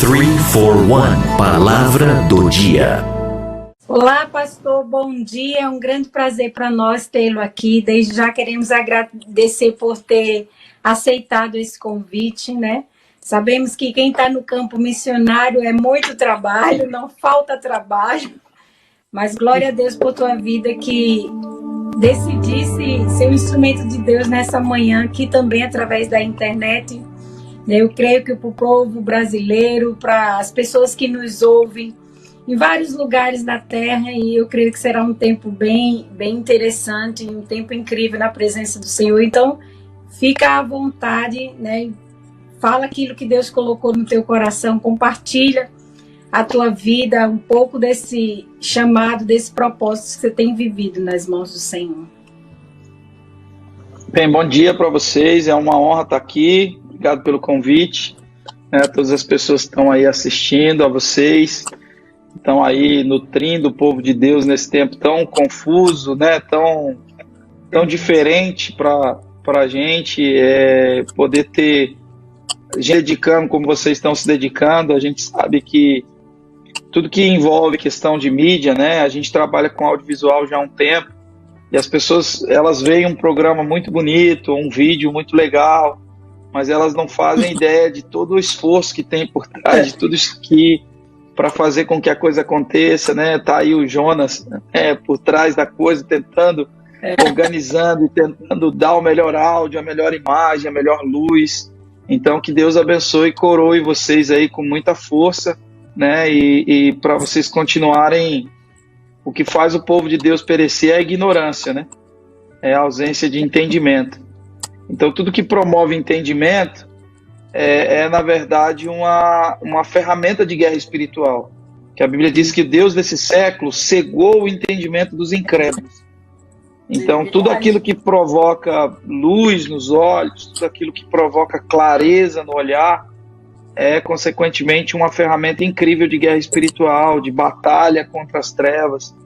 341 Palavra do Dia. Olá, pastor, bom dia. É um grande prazer para nós tê-lo aqui. Desde já queremos agradecer por ter aceitado esse convite, né? Sabemos que quem está no campo missionário é muito trabalho, não falta trabalho, mas glória a Deus por tua vida que decidisse ser um instrumento de Deus nessa manhã, aqui também através da internet. Eu creio que para o povo brasileiro, para as pessoas que nos ouvem, em vários lugares da terra, e eu creio que será um tempo bem interessante, um tempo incrível na presença do Senhor. Então, fica à vontade, né? Fala aquilo que Deus colocou no teu coração, compartilha a tua vida, um pouco desse chamado, desse propósito que você tem vivido nas mãos do Senhor. Bem, bom dia para vocês, é uma honra estar aqui, obrigado pelo convite, né? Todas as pessoas que estão aí assistindo, a vocês, estão aí nutrindo o povo de Deus nesse tempo tão confuso, né? Tão diferente para a gente, poder ter gente dedicando como vocês estão se dedicando. A gente sabe que tudo que envolve questão de mídia, né? A gente trabalha com audiovisual já há um tempo e as pessoas, elas veem um programa muito bonito, um vídeo muito legal, mas elas não fazem ideia de todo o esforço que tem por trás, de tudo isso que para fazer com que a coisa aconteça, né? Tá aí o Jonas, por trás da coisa, tentando, organizando e tentando dar o melhor áudio, a melhor imagem, a melhor luz. Então, que Deus abençoe e coroe vocês aí com muita força, né? E para vocês continuarem, o que faz o povo de Deus perecer é a ignorância, né? É a ausência de entendimento. Então, tudo que promove entendimento na verdade, uma ferramenta de guerra espiritual. Que a Bíblia diz que Deus desse século cegou o entendimento dos incrédulos. Então, tudo aquilo que provoca luz nos olhos, tudo aquilo que provoca clareza no olhar, é, consequentemente, uma ferramenta incrível de guerra espiritual, de batalha contra as trevas.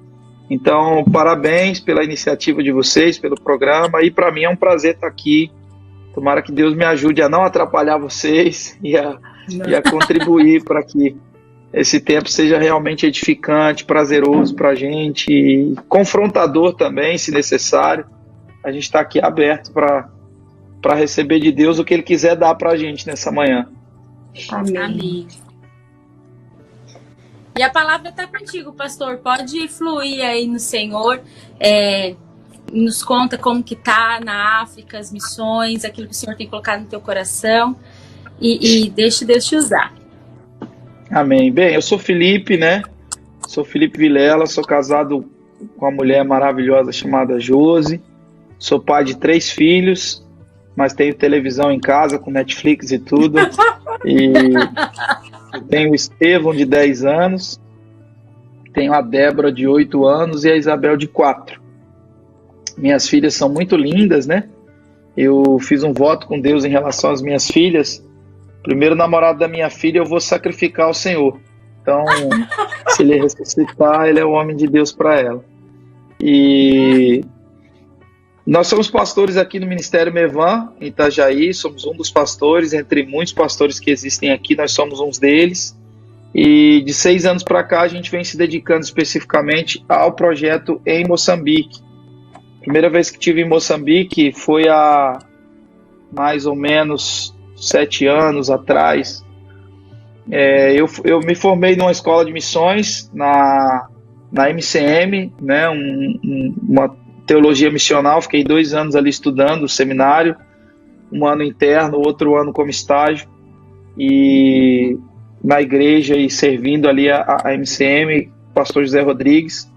Então, parabéns pela iniciativa de vocês, pelo programa, e para mim é um prazer estar aqui. Tomara que Deus me ajude a não atrapalhar vocês e a contribuir para que esse tempo seja realmente edificante, prazeroso para a gente, e confrontador também, se necessário. A gente está aqui aberto para receber de Deus o que Ele quiser dar para a gente nessa manhã. Amém. E a palavra está contigo, pastor. Pode fluir aí no Senhor. Nos conta como que tá na África, as missões, aquilo que o Senhor tem colocado no teu coração, e deixe Deus te usar. Amém. Bem, eu sou Felipe, né? Sou Felipe Vilela, sou casado com uma mulher maravilhosa chamada Josi, sou pai de 3 filhos, mas tenho televisão em casa com Netflix e tudo, e tenho o Estevão de 10 anos, tenho a Débora de 8 anos e a Isabel de 4. Minhas filhas são muito lindas, né? Eu fiz um voto com Deus em relação às minhas filhas. Primeiro namorado da minha filha eu vou sacrificar ao Senhor. Então, se ele ressuscitar, ele é o homem de Deus para ela. E nós somos pastores aqui no Ministério Mevan, em Itajaí. Somos um dos pastores, entre muitos pastores que existem aqui, nós somos uns deles. E de 6 anos para cá, a gente vem se dedicando especificamente ao projeto em Moçambique. Primeira vez que estive em Moçambique foi há mais ou menos 7 anos atrás. Eu me formei numa escola de missões na MCM, né, uma teologia missional. Fiquei 2 anos ali estudando o seminário, um ano interno, outro ano como estágio, e na igreja e servindo ali a MCM, pastor José Rodrigues.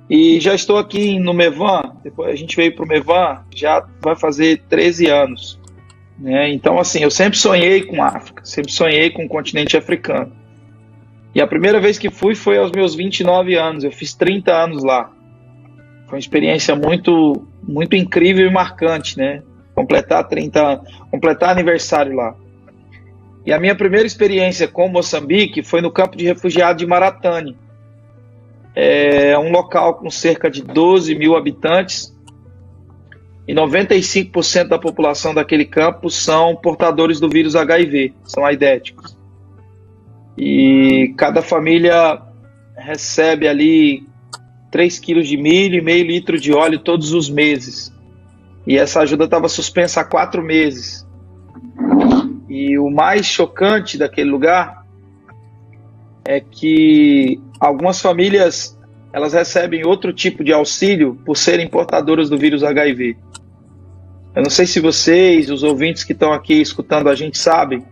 E já estou aqui no Mevan. Depois a gente veio para o Mevan, já vai fazer 13 anos. Né? Então, assim, eu sempre sonhei com a África, sempre sonhei com o continente africano. E a primeira vez que fui foi aos meus 29 anos, eu fiz 30 anos lá. Foi uma experiência muito, muito incrível e marcante, né? Completar aniversário lá. E a minha primeira experiência com Moçambique foi no campo de refugiados de Maratane. É um local com cerca de 12 mil habitantes, e 95% da população daquele campo são portadores do vírus HIV, são aidéticos. E cada família recebe ali 3 quilos de milho e meio litro de óleo todos os meses. E essa ajuda estava suspensa há 4 meses. E o mais chocante daquele lugar é que algumas famílias elas recebem outro tipo de auxílio por serem portadoras do vírus HIV. Eu não sei se vocês, os ouvintes que estão aqui escutando a gente, sabem,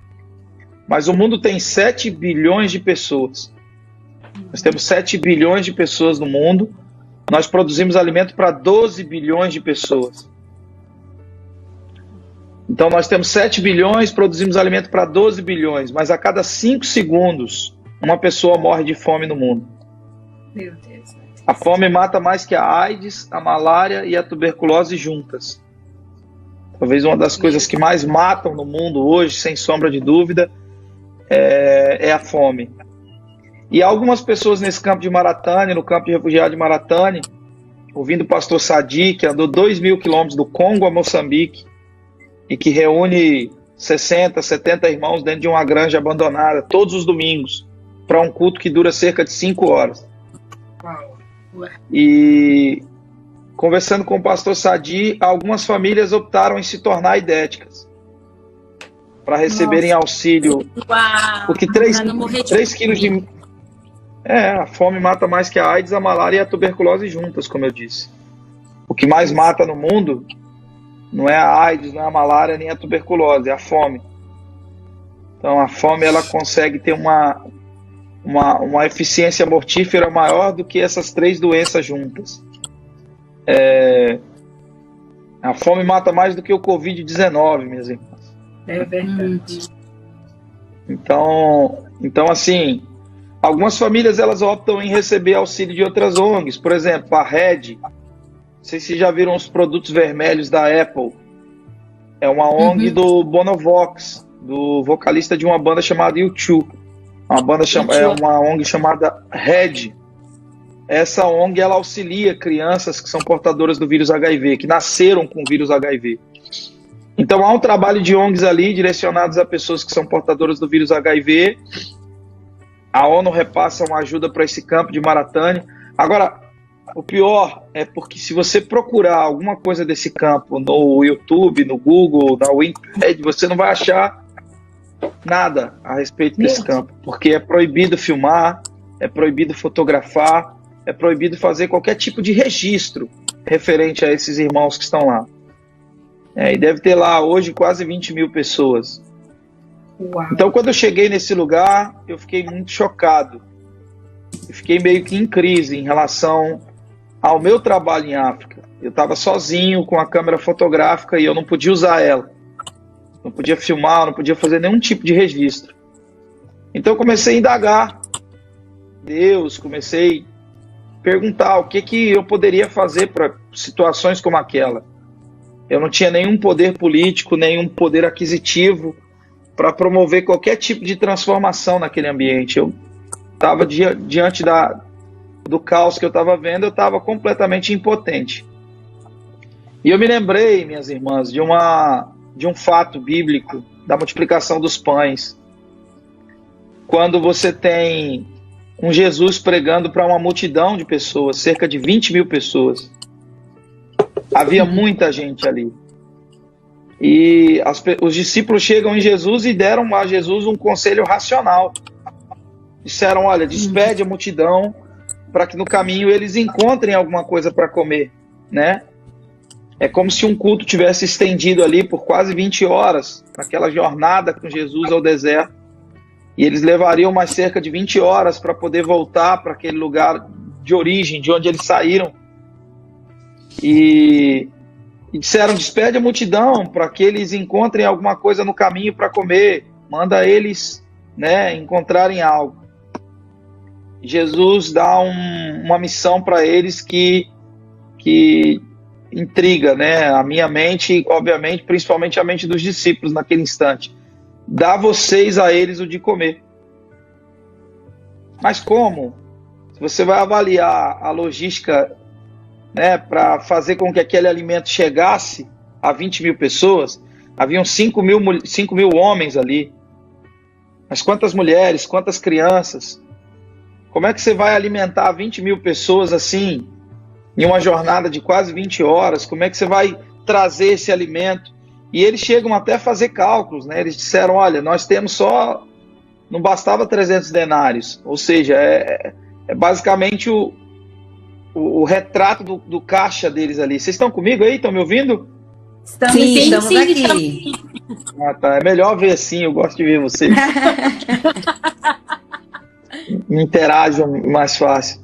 mas o mundo tem 7 bilhões de pessoas. Nós temos 7 bilhões de pessoas no mundo. Nós produzimos alimento para 12 bilhões de pessoas. Então nós temos 7 bilhões, produzimos alimento para 12 bilhões, mas a cada 5 segundos uma pessoa morre de fome no mundo. Meu Deus. A fome mata mais que a AIDS, a malária e a tuberculose juntas. Talvez uma das coisas que mais matam no mundo hoje, sem sombra de dúvida, é a fome. E algumas pessoas nesse campo de Maratane, no campo de refugiados de Maratane, ouvindo o pastor Sadi, que andou 2.000 quilômetros do Congo a Moçambique, e que reúne 60, 70 irmãos dentro de uma granja abandonada, todos os domingos, para um culto que dura cerca de 5 horas. E conversando com o pastor Sadi, algumas famílias optaram em se tornar idéticas para receberem auxílio. Uau, Porque 3 quilos de... a fome mata mais que a AIDS, a malária e a tuberculose juntas, como eu disse. O que mais mata no mundo não é a AIDS, não é a malária, nem a tuberculose, é a fome. Então a fome ela consegue ter uma eficiência mortífera maior do que essas 3 doenças juntas. A fome mata mais do que o Covid-19, minhas irmãs. É verdade. Então assim, algumas famílias elas optam em receber auxílio de outras ONGs. Por exemplo, a Red, não sei se vocês já viram os produtos vermelhos da Apple. É uma ONG do Bonovox, do vocalista de uma banda chamada U2. É uma ONG chamada Red. Essa ONG ela auxilia crianças que são portadoras do vírus HIV, que nasceram com o vírus HIV. Então há um trabalho de ONGs ali direcionados a pessoas que são portadoras do vírus HIV. A ONU repassa uma ajuda para esse campo de Maratane. Agora, o pior é porque se você procurar alguma coisa desse campo no YouTube, no Google, na Wikipedia, você não vai achar nada a respeito desse campo, porque é proibido filmar, é proibido fotografar, é proibido fazer qualquer tipo de registro referente a esses irmãos que estão lá. E deve ter lá hoje quase 20.000 pessoas. Uau. Então, quando eu cheguei nesse lugar, eu fiquei muito chocado. Eu fiquei meio que em crise em relação ao meu trabalho em África. Eu estava sozinho com a câmera fotográfica e eu não podia usar ela. Não podia filmar, não podia fazer nenhum tipo de registro. Então eu comecei a indagar Deus, comecei a perguntar o que eu poderia fazer para situações como aquela. Eu não tinha nenhum poder político, nenhum poder aquisitivo para promover qualquer tipo de transformação naquele ambiente. Eu estava diante do caos que eu estava vendo, eu estava completamente impotente. E eu me lembrei, minhas irmãs, de um fato bíblico da multiplicação dos pães. Quando você tem um Jesus pregando para uma multidão de pessoas, cerca de 20.000 pessoas. Havia muita gente ali. E os discípulos chegam em Jesus e deram a Jesus um conselho racional. Disseram, olha, despede a multidão para que no caminho eles encontrem alguma coisa para comer, né? É como se um culto tivesse estendido ali por quase 20 horas, naquela jornada com Jesus ao deserto. E eles levariam mais cerca de 20 horas para poder voltar para aquele lugar de origem, de onde eles saíram. E disseram, despede a multidão para que eles encontrem alguma coisa no caminho para comer. Manda eles, né, encontrarem algo. E Jesus dá uma missão para eles que intriga, né, a minha mente e, obviamente, principalmente a mente dos discípulos naquele instante. Dá vocês a eles o de comer. Mas como? Se você vai avaliar a logística, né, para fazer com que aquele alimento chegasse a 20.000 pessoas, haviam 5.000 homens ali. Mas quantas mulheres, quantas crianças? Como é que você vai alimentar 20 mil pessoas assim, em uma jornada de quase 20 horas? Como é que você vai trazer esse alimento? E eles chegam até a fazer cálculos, né? Eles disseram, olha, nós temos só... Não bastava 300 denários. Ou seja, é basicamente o retrato do caixa deles ali. Vocês estão comigo aí? Estão me ouvindo? Estamos aqui. Ah, tá. É melhor ver assim, eu gosto de ver vocês. Interagem mais fácil.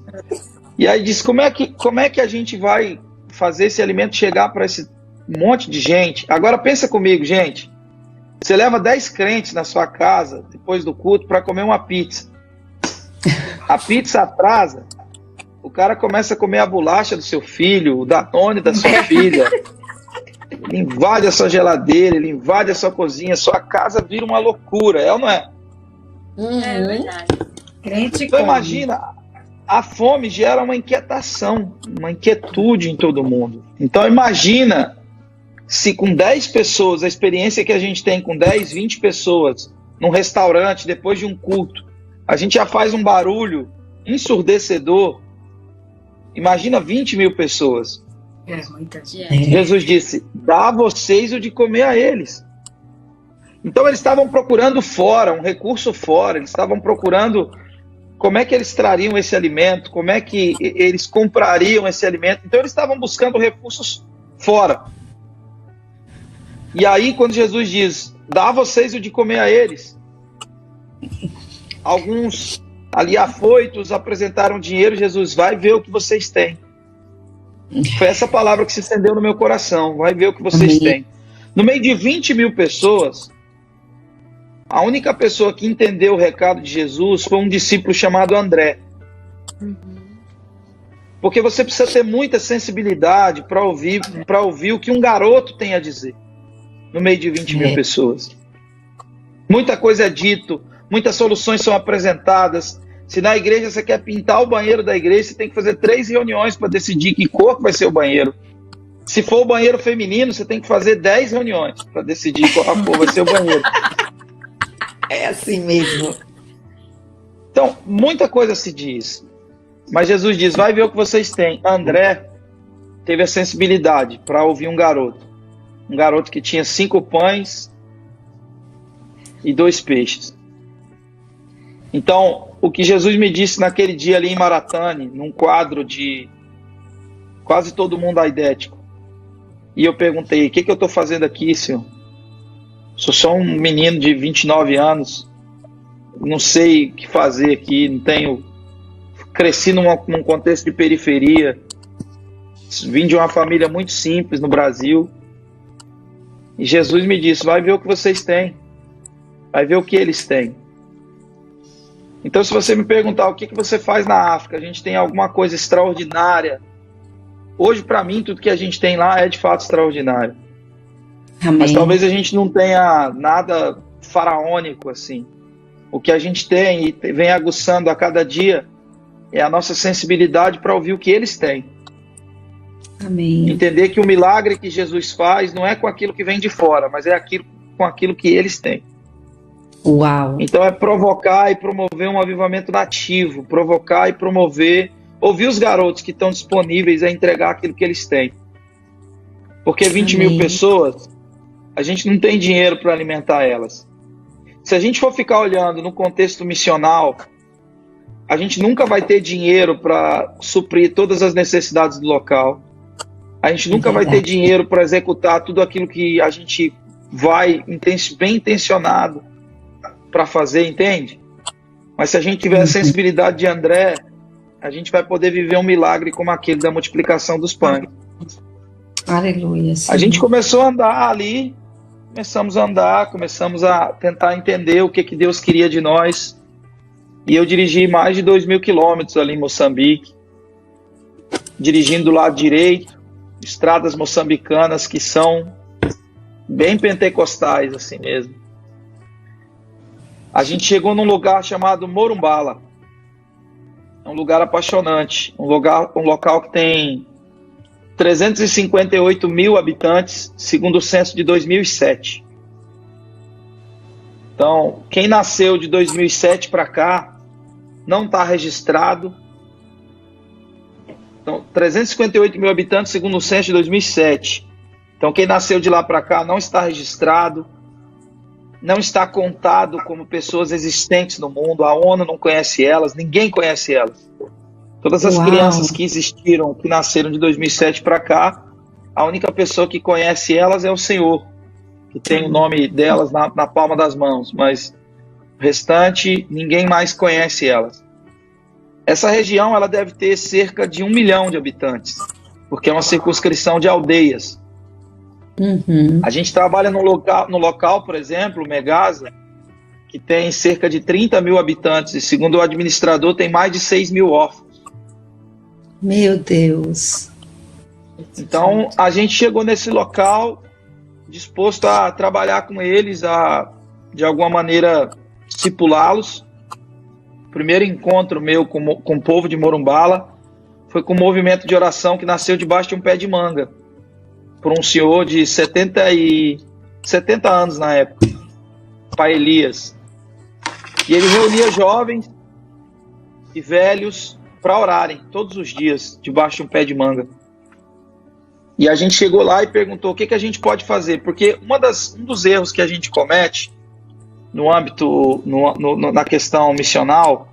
E aí diz, como é que a gente vai fazer esse alimento chegar para esse monte de gente? Agora pensa comigo, gente. Você leva 10 crentes na sua casa, depois do culto, para comer uma pizza. A pizza atrasa, o cara começa a comer a bolacha do seu filho, o Danone da sua filha. Ele invade a sua geladeira, ele invade a sua cozinha, sua casa vira uma loucura, é ou não é? É verdade. Crente Então come. imagina, a fome gera uma inquietação, uma inquietude em todo mundo. Então imagina se com 10 pessoas, a experiência que a gente tem com 10, 20 pessoas num restaurante, depois de um culto, a gente já faz um barulho ensurdecedor. Imagina 20 mil pessoas. É, muita gente. Jesus disse, dá a vocês o de comer a eles. Então eles estavam procurando fora, um recurso fora, eles estavam procurando como é que eles trariam esse alimento, como é que eles comprariam esse alimento. Então eles estavam buscando recursos fora. E aí quando Jesus diz, dá a vocês o de comer a eles, alguns ali afoitos apresentaram dinheiro, Jesus, vai ver o que vocês têm. Foi essa palavra que se estendeu no meu coração, vai ver o que vocês têm. No meio de 20 mil pessoas, a única pessoa que entendeu o recado de Jesus foi um discípulo chamado André. Porque você precisa ter muita sensibilidade para ouvir o que um garoto tem a dizer no meio de 20 mil pessoas. Muita coisa é dito, muitas soluções são apresentadas. Se na igreja você quer pintar o banheiro da igreja, você tem que fazer 3 reuniões para decidir que cor que vai ser o banheiro. Se for o banheiro feminino, você tem que fazer 10 reuniões para decidir qual cor vai ser o banheiro. É assim mesmo. Então, muita coisa se diz. Mas Jesus diz, vai ver o que vocês têm. André teve a sensibilidade para ouvir um garoto. Um garoto que tinha 5 pães e 2 peixes. Então, o que Jesus me disse naquele dia ali em Maratane, num quadro de quase todo mundo aidético. E eu perguntei, o que eu estou fazendo aqui, senhor? Sou só um menino de 29 anos, não sei o que fazer aqui, não tenho... Cresci num contexto de periferia, vim de uma família muito simples no Brasil. E Jesus me disse, vai ver o que vocês têm, vai ver o que eles têm. Então, se você me perguntar o que você faz na África, a gente tem alguma coisa extraordinária. Hoje, para mim, tudo que a gente tem lá é de fato extraordinário. Amém. Mas talvez a gente não tenha nada faraônico assim. O que a gente tem e vem aguçando a cada dia é a nossa sensibilidade para ouvir o que eles têm. Amém. Entender que o milagre que Jesus faz não é com aquilo que vem de fora, mas é com aquilo que eles têm. Uau. Então é provocar e promover um avivamento nativo, provocar e promover, ouvir os garotos que estão disponíveis a entregar aquilo que eles têm. Porque 20 mil pessoas, a gente não tem dinheiro para alimentar elas. Se a gente for ficar olhando no contexto missional, a gente nunca vai ter dinheiro para suprir todas as necessidades do local. A gente nunca vai ter dinheiro para executar tudo aquilo que a gente vai bem intencionado para fazer, entende? Mas se a gente tiver a sensibilidade de André, a gente vai poder viver um milagre como aquele da multiplicação dos pães. Aleluia. Sim. A gente começou a andar ali, começamos a tentar entender o que Deus queria de nós. E eu dirigi mais de 2.000 quilômetros ali em Moçambique, dirigindo do lado direito, estradas moçambicanas que são bem pentecostais, assim mesmo. A gente chegou num lugar chamado Morumbala. É um lugar apaixonante, um local que tem 358 mil habitantes, segundo o censo de 2007. Então, quem nasceu de 2007 para cá não está registrado. Então, 358 mil habitantes, segundo o censo de 2007. Então, quem nasceu de lá para cá não está registrado, não está contado como pessoas existentes no mundo. A ONU não conhece elas, ninguém conhece elas. Todas as crianças que existiram, que nasceram de 2007 para cá, a única pessoa que conhece elas é o Senhor, que tem o nome delas na palma das mãos, mas o restante, ninguém mais conhece elas. Essa região ela deve ter cerca de 1 milhão de habitantes, porque é uma circunscrição de aldeias. A gente trabalha no local, por exemplo, Megasa, que tem cerca de 30 mil habitantes, e segundo o administrador tem mais de 6 mil órfãos. Meu Deus. Então, a gente chegou nesse local disposto a trabalhar com eles, a, de alguma maneira, discipulá-los. O primeiro encontro meu com o povo de Morumbala foi com um movimento de oração que nasceu debaixo de um pé de manga, por um senhor de 70 anos na época, pai Elias. E ele reunia jovens e velhos para orarem todos os dias, debaixo de um pé de manga. E a gente chegou lá e perguntou o que a gente pode fazer, porque um dos erros que a gente comete no âmbito, na questão missional,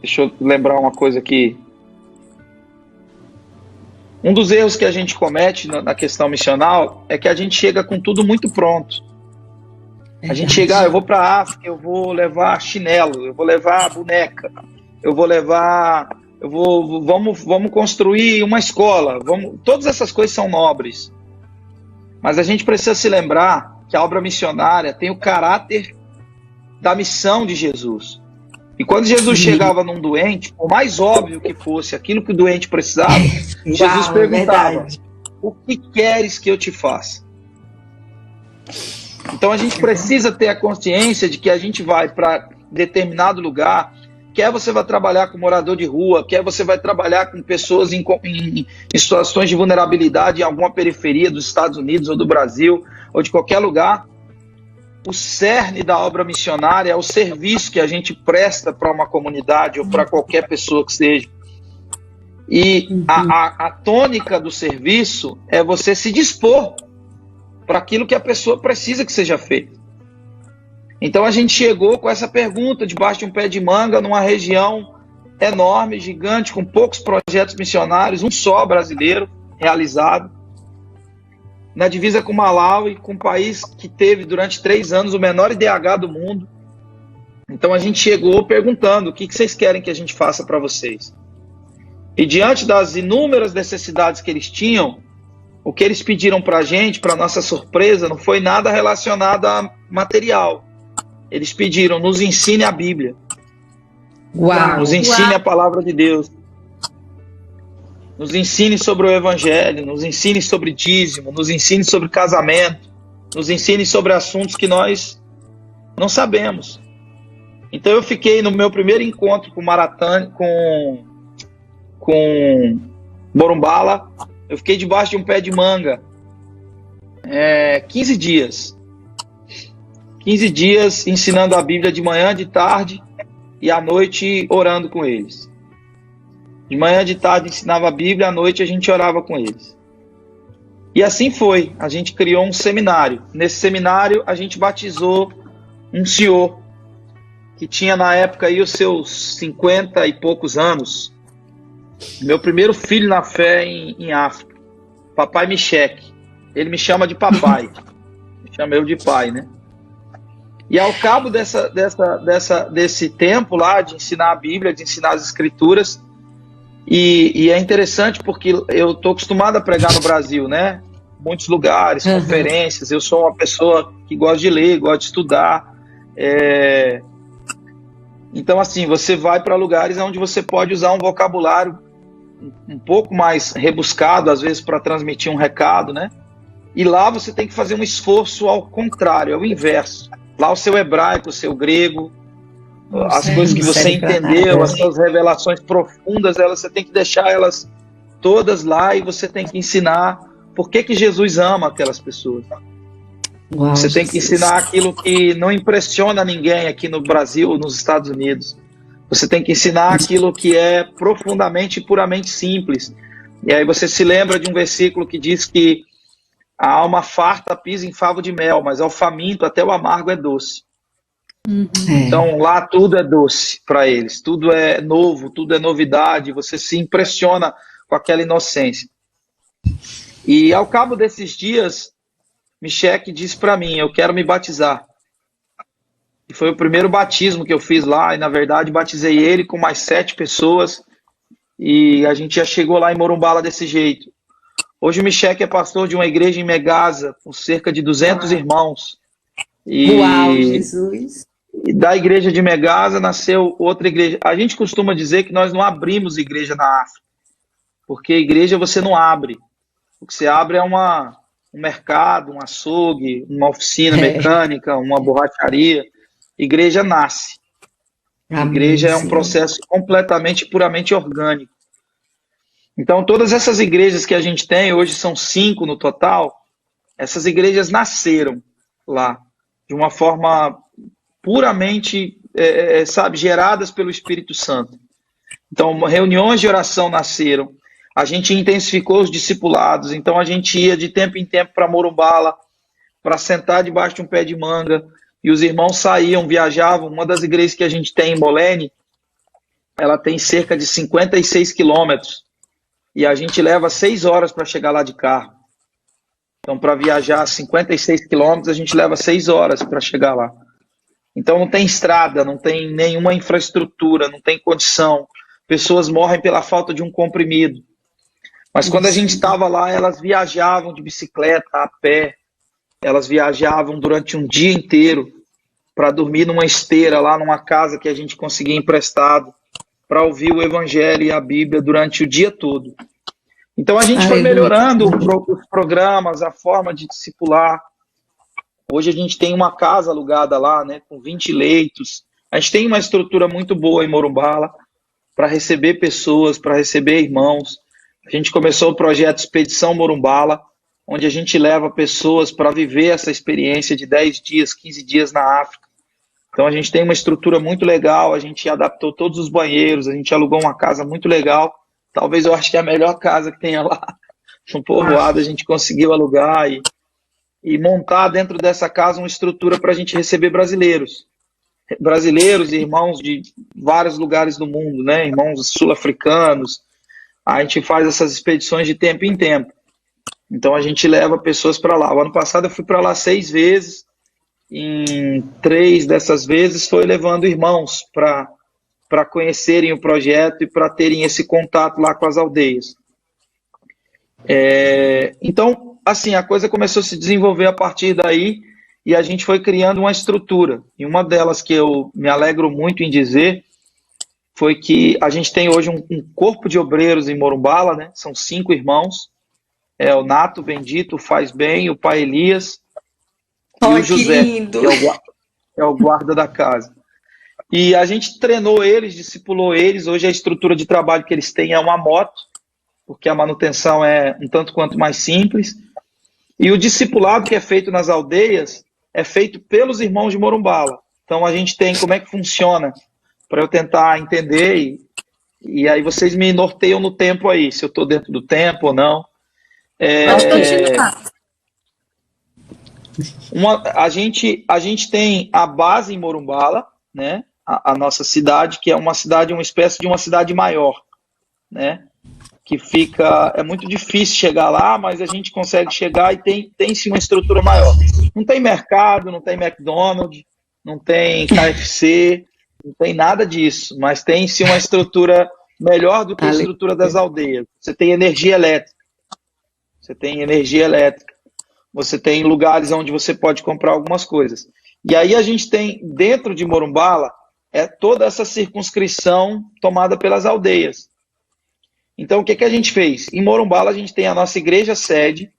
deixa eu lembrar uma coisa aqui. Um dos erros que a gente comete na questão missional é que a gente chega com tudo muito pronto. A gente chega, eu vou para a África, eu vou levar chinelo, eu vou levar boneca, vamos construir uma escola, todas essas coisas são nobres. Mas a gente precisa se lembrar que a obra missionária tem o caráter da missão de Jesus. E quando Jesus chegava num doente, por mais óbvio que fosse aquilo que o doente precisava, Jesus perguntava: o que queres que eu te faça? Então a gente precisa ter a consciência de que a gente vai para determinado lugar, quer você vai trabalhar com morador de rua, quer você vai trabalhar com pessoas em situações de vulnerabilidade em alguma periferia dos Estados Unidos ou do Brasil, ou de qualquer lugar, o cerne da obra missionária é o serviço que a gente presta para uma comunidade ou para qualquer pessoa que seja. E a tônica do serviço é você se dispor para aquilo que a pessoa precisa que seja feito. Então a gente chegou com essa pergunta debaixo de um pé de manga, numa região enorme, gigante, com poucos projetos missionários, um só brasileiro realizado, na divisa com Malawi, com um país que teve durante 3 anos o menor IDH do mundo. Então a gente chegou perguntando: o que vocês querem que a gente faça para vocês? E diante das inúmeras necessidades que eles tinham, o que eles pediram para a gente, para nossa surpresa, não foi nada relacionado a material. Eles pediram: nos ensine a Bíblia. Nos ensine a palavra de Deus. Nos ensine sobre o Evangelho, nos ensine sobre dízimo, nos ensine sobre casamento, nos ensine sobre assuntos que nós não sabemos. Então eu fiquei no meu primeiro encontro com Maratã, com Morumbala, eu fiquei debaixo de um pé de manga 15 dias. 15 dias ensinando a Bíblia de manhã, de tarde e à noite orando com eles. De manhã, de tarde ensinava a Bíblia, à noite a gente orava com eles. E assim foi, a gente criou um seminário. Nesse seminário a gente batizou um senhor que tinha na época aí os seus 50 e poucos anos. Meu primeiro filho na fé em África, papai Micheque. Ele me chama de papai, me chama eu de pai, né? E ao cabo desse tempo lá de ensinar a Bíblia, de ensinar as Escrituras, e é interessante porque eu estou acostumado a pregar no Brasil, né? Muitos lugares, conferências. Eu sou uma pessoa que gosta de ler, gosta de estudar. Então, assim, você vai para lugares onde você pode usar um vocabulário um pouco mais rebuscado, às vezes, para transmitir um recado, né? E lá você tem que fazer um esforço ao contrário, ao inverso. Lá o seu hebraico, o seu grego, as coisas que você entendeu, as suas revelações profundas, você tem que deixar elas todas lá e você tem que ensinar por que Jesus ama aquelas pessoas. Uau, Você tem que Jesus. ensinar aquilo que não impressiona ninguém aqui no Brasil ou nos Estados Unidos. Você tem que ensinar aquilo que é profundamente e puramente simples. E aí você se lembra de um versículo que diz que a alma farta pisa em favo de mel, mas ao faminto até o amargo é doce. É. Então lá tudo é doce para eles, tudo é novo, tudo é novidade, você se impressiona com aquela inocência. E ao cabo desses dias, Michele disse para mim, eu quero me batizar. E foi o primeiro batismo que eu fiz lá, e na verdade batizei ele com mais 7 pessoas, e a gente já chegou lá em Morumbala desse jeito. Hoje o Michele é pastor de uma igreja em Megasa, com cerca de 200 irmãos. Uau, Jesus. E da igreja de Megasa nasceu outra igreja. A gente costuma dizer que nós não abrimos igreja na África, porque igreja você não abre. O que você abre é um mercado, um açougue, uma oficina mecânica, uma borracharia. Igreja nasce. Amém, Igreja é um Senhor. processo completamente, puramente orgânico. Então, todas essas igrejas que a gente tem, hoje são 5 no total, essas igrejas nasceram lá, de uma forma puramente, geradas pelo Espírito Santo. Então, reuniões de oração nasceram, a gente intensificou os discipulados, então a gente ia de tempo em tempo para Morumbala, para sentar debaixo de um pé de manga, e os irmãos saíam, viajavam. Uma das igrejas que a gente tem em Molene, ela tem cerca de 56 quilômetros, e a gente leva 6 horas para chegar lá de carro. Então, para viajar 56 quilômetros, a gente leva 6 horas para chegar lá. Então, não tem estrada, não tem nenhuma infraestrutura, não tem condição. Pessoas morrem pela falta de um comprimido. Mas quando a gente estava lá, elas viajavam de bicicleta, a pé. Elas viajavam durante um dia inteiro para dormir numa esteira lá numa casa que a gente conseguia emprestado, para ouvir o Evangelho e a Bíblia durante o dia todo. Então a gente foi melhorando os programas, a forma de discipular. Hoje a gente tem uma casa alugada lá, né, com 20 leitos. A gente tem uma estrutura muito boa em Morumbala para receber pessoas, para receber irmãos. A gente começou o projeto Expedição Morumbala, onde a gente leva pessoas para viver essa experiência de 10 dias, 15 dias na África. Então a gente tem uma estrutura muito legal, a gente adaptou todos os banheiros, a gente alugou uma casa muito legal. Talvez eu acho que é a melhor casa que tenha lá no povoado, a gente conseguiu alugar e montar dentro dessa casa uma estrutura para a gente receber brasileiros. Brasileiros e irmãos de vários lugares do mundo, né? Irmãos sul-africanos. A gente faz essas expedições de tempo em tempo. Então a gente leva pessoas para lá. O ano passado eu fui para lá 6 vezes. Em 3 dessas vezes foi levando irmãos para conhecerem o projeto e para terem esse contato lá com as aldeias. Então, assim, a coisa começou a se desenvolver a partir daí e a gente foi criando uma estrutura. E uma delas que eu me alegro muito em dizer foi que a gente tem hoje um corpo de obreiros em Morumbala, né? São 5 irmãos. O Nato, Bendito, o Faz Bem, o Pai Elias e o José, que é o guarda da casa. E a gente treinou eles, discipulou eles. Hoje a estrutura de trabalho que eles têm é uma moto, porque a manutenção é um tanto quanto mais simples. E o discipulado que é feito nas aldeias é feito pelos irmãos de Morumbala. Então a gente tem como é que funciona, para eu tentar entender, e aí vocês me norteiam no tempo aí, se eu estou dentro do tempo ou não. Pode continuar. A gente tem a base em Morumbala, né? A nossa cidade, que é uma espécie de uma cidade maior, né? Que fica, é muito difícil chegar lá, mas a gente consegue chegar e tem sim uma estrutura maior. Não tem mercado, não tem McDonald's, não tem KFC, não tem nada disso, mas tem sim uma estrutura melhor do que a estrutura das aldeias. Você tem energia elétrica. Você tem lugares onde você pode comprar algumas coisas. E aí a gente tem, dentro de Morumbala, toda essa circunscrição tomada pelas aldeias. Então, o que a gente fez? Em Morumbala, a gente tem a nossa igreja sede.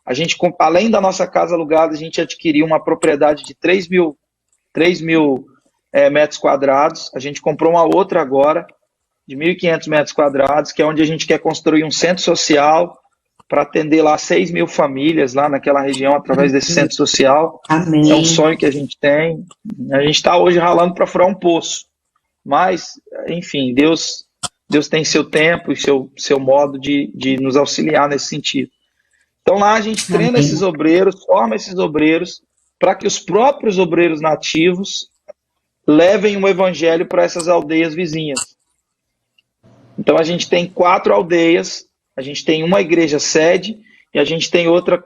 A gente, além da nossa casa alugada, a gente adquiriu uma propriedade de 3 mil metros quadrados. A gente comprou uma outra agora, de 1.500 metros quadrados, que é onde a gente quer construir um centro social, para atender lá 6 mil famílias lá naquela região através desse centro social. Amém. É um sonho que a gente tem. A gente está hoje ralando para furar um poço. Mas, enfim, Deus tem seu tempo e seu modo de nos auxiliar nesse sentido. Então lá a gente treina Amém. esses obreiros, forma esses obreiros, para que os próprios obreiros nativos levem o evangelho para essas aldeias vizinhas. Então a gente tem 4 aldeias, a gente tem uma igreja sede e a gente tem outra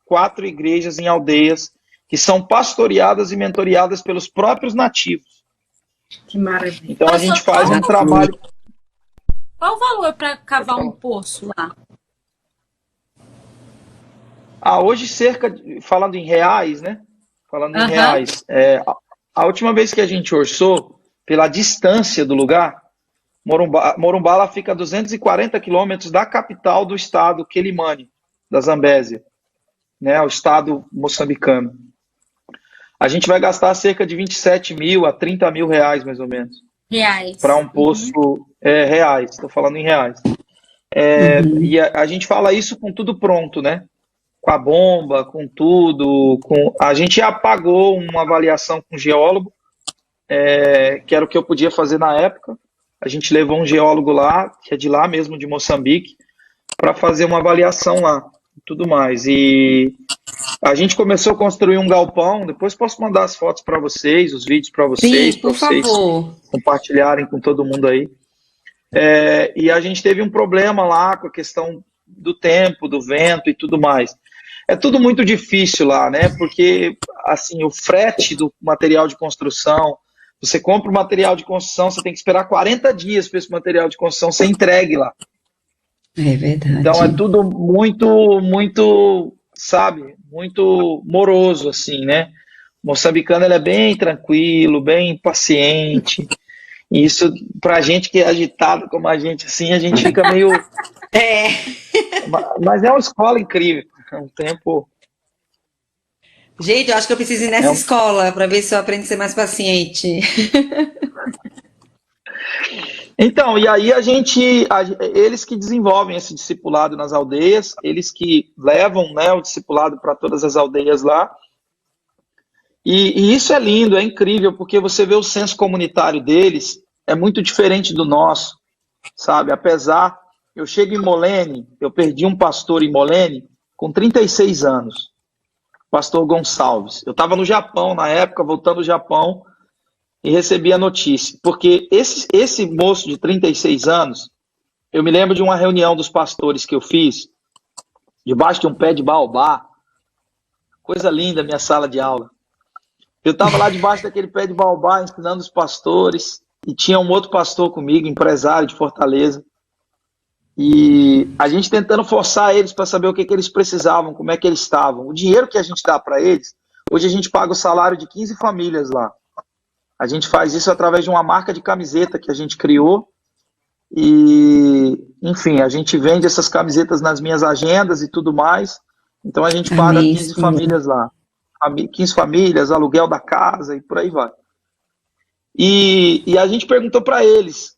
4 igrejas em aldeias que são pastoreadas e mentoreadas pelos próprios nativos. Que maravilha. Então a gente faz um trabalho. Qual o valor para cavar um poço lá? Hoje falando em reais, né? Falando em reais, a última vez que a gente orçou, pela distância do lugar, Morumbala fica a 240 quilômetros da capital do estado, Quelimane, da Zambésia, né? O estado moçambicano. A gente vai gastar cerca de 27 mil a 30 mil reais, mais ou menos. Reais. Para um poço, reais, estou falando em reais. E a gente fala isso com tudo pronto, né? Com a bomba, com tudo. A gente já pagou uma avaliação com um geólogo, que era o que eu podia fazer na época. A gente levou um geólogo lá, que é de lá mesmo, de Moçambique, para fazer uma avaliação lá, e tudo mais. E a gente começou a construir um galpão. Depois posso mandar as fotos para vocês, os vídeos para vocês, Sim, por favor. Compartilharem com todo mundo aí. E a gente teve um problema lá com a questão do tempo, do vento e tudo mais. É tudo muito difícil lá, né? Porque assim, o frete do material de construção, você compra o material de construção, você tem que esperar 40 dias para esse material de construção ser entregue lá. É verdade. Então é tudo muito, sabe, muito moroso, assim, né? O moçambicano, ele é bem tranquilo, bem paciente. E isso, pra gente que é agitado como a gente, assim, a gente fica meio... Mas é uma escola incrível. É um tempo... Gente, eu acho que eu preciso ir nessa escola para ver se eu aprendo a ser mais paciente. Então, e aí eles que desenvolvem esse discipulado nas aldeias, eles que levam, né, o discipulado para todas as aldeias lá. E isso é lindo, é incrível, porque você vê o senso comunitário deles, é muito diferente do nosso, sabe? Apesar, eu chego em Molene, eu perdi um pastor em Molene com 36 anos, pastor Gonçalves. Eu estava no Japão na época, voltando do Japão, e recebi a notícia. Porque esse moço de 36 anos, eu me lembro de uma reunião dos pastores que eu fiz, debaixo de um pé de baobá. Coisa linda, minha sala de aula. Eu estava lá debaixo daquele pé de baobá, ensinando os pastores, e tinha um outro pastor comigo, empresário de Fortaleza, e a gente tentando forçar eles para saber o que eles precisavam, como é que eles estavam. O dinheiro que a gente dá para eles, hoje a gente paga o salário de 15 famílias lá. A gente faz isso através de uma marca de camiseta que a gente criou, e, enfim, a gente vende essas camisetas nas minhas agendas e tudo mais, então a gente paga 15 famílias lá. 15 famílias, aluguel da casa e por aí vai. E a gente perguntou para eles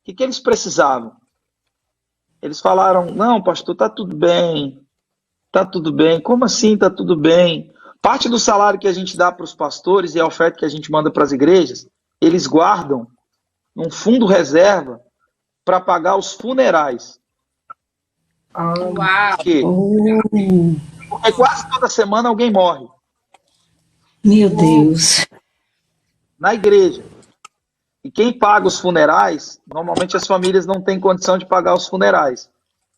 o que eles precisavam. Eles falaram: não, pastor, tá tudo bem. Tá tudo bem. Como assim tá tudo bem? Parte do salário que a gente dá para os pastores e a oferta que a gente manda para as igrejas, eles guardam num fundo reserva para pagar os funerais. Uau! Porque quase toda semana alguém morre. Meu Deus. Na igreja. E quem paga os funerais, normalmente as famílias não têm condição de pagar os funerais.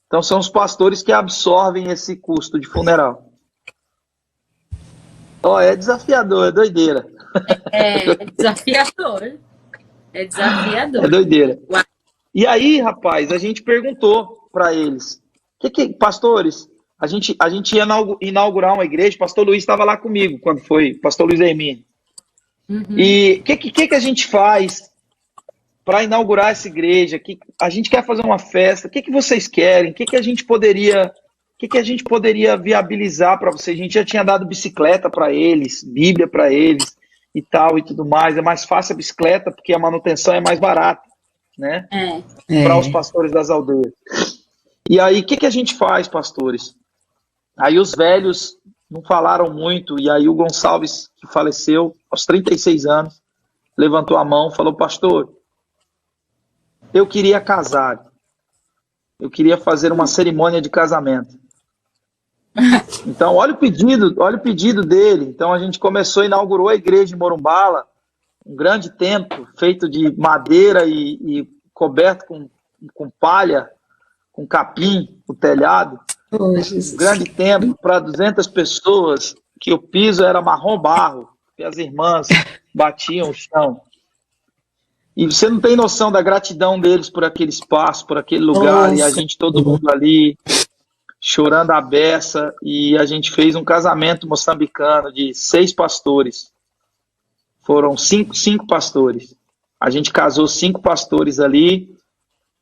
Então são os pastores que absorvem esse custo de funeral. É desafiador, é doideira. É desafiador. É desafiador. É doideira. Uau. E aí, rapaz, a gente perguntou para eles, pastores, a gente ia inaugurar uma igreja, o pastor Luiz estava lá comigo quando foi, pastor Luiz Hermínio. E o que a gente faz para inaugurar essa igreja? A gente quer fazer uma festa, o que vocês querem? O que a gente poderia viabilizar para vocês? A gente já tinha dado bicicleta para eles, Bíblia para eles e tal e tudo mais. É mais fácil a bicicleta porque a manutenção é mais barata, né? Para os pastores das aldeias. E aí, o que a gente faz, pastores? Aí os velhos não falaram muito, e aí o Gonçalves, que faleceu aos 36 anos, levantou a mão e falou: pastor, eu queria casar. Eu queria fazer uma cerimônia de casamento. Então, olha o pedido dele. Então, a gente inaugurou a igreja em Morumbala, um grande templo feito de madeira e coberto com palha, com capim, o telhado. Oh, Um Jesus. grande templo para 200 pessoas, que o piso era marrom barro, e as irmãs batiam o chão. E você não tem noção da gratidão deles por aquele espaço, por aquele lugar, e a Nossa. gente, todo mundo ali, chorando a beça, e a gente fez um casamento moçambicano de 6 pastores. Foram cinco pastores. A gente casou 5 pastores ali,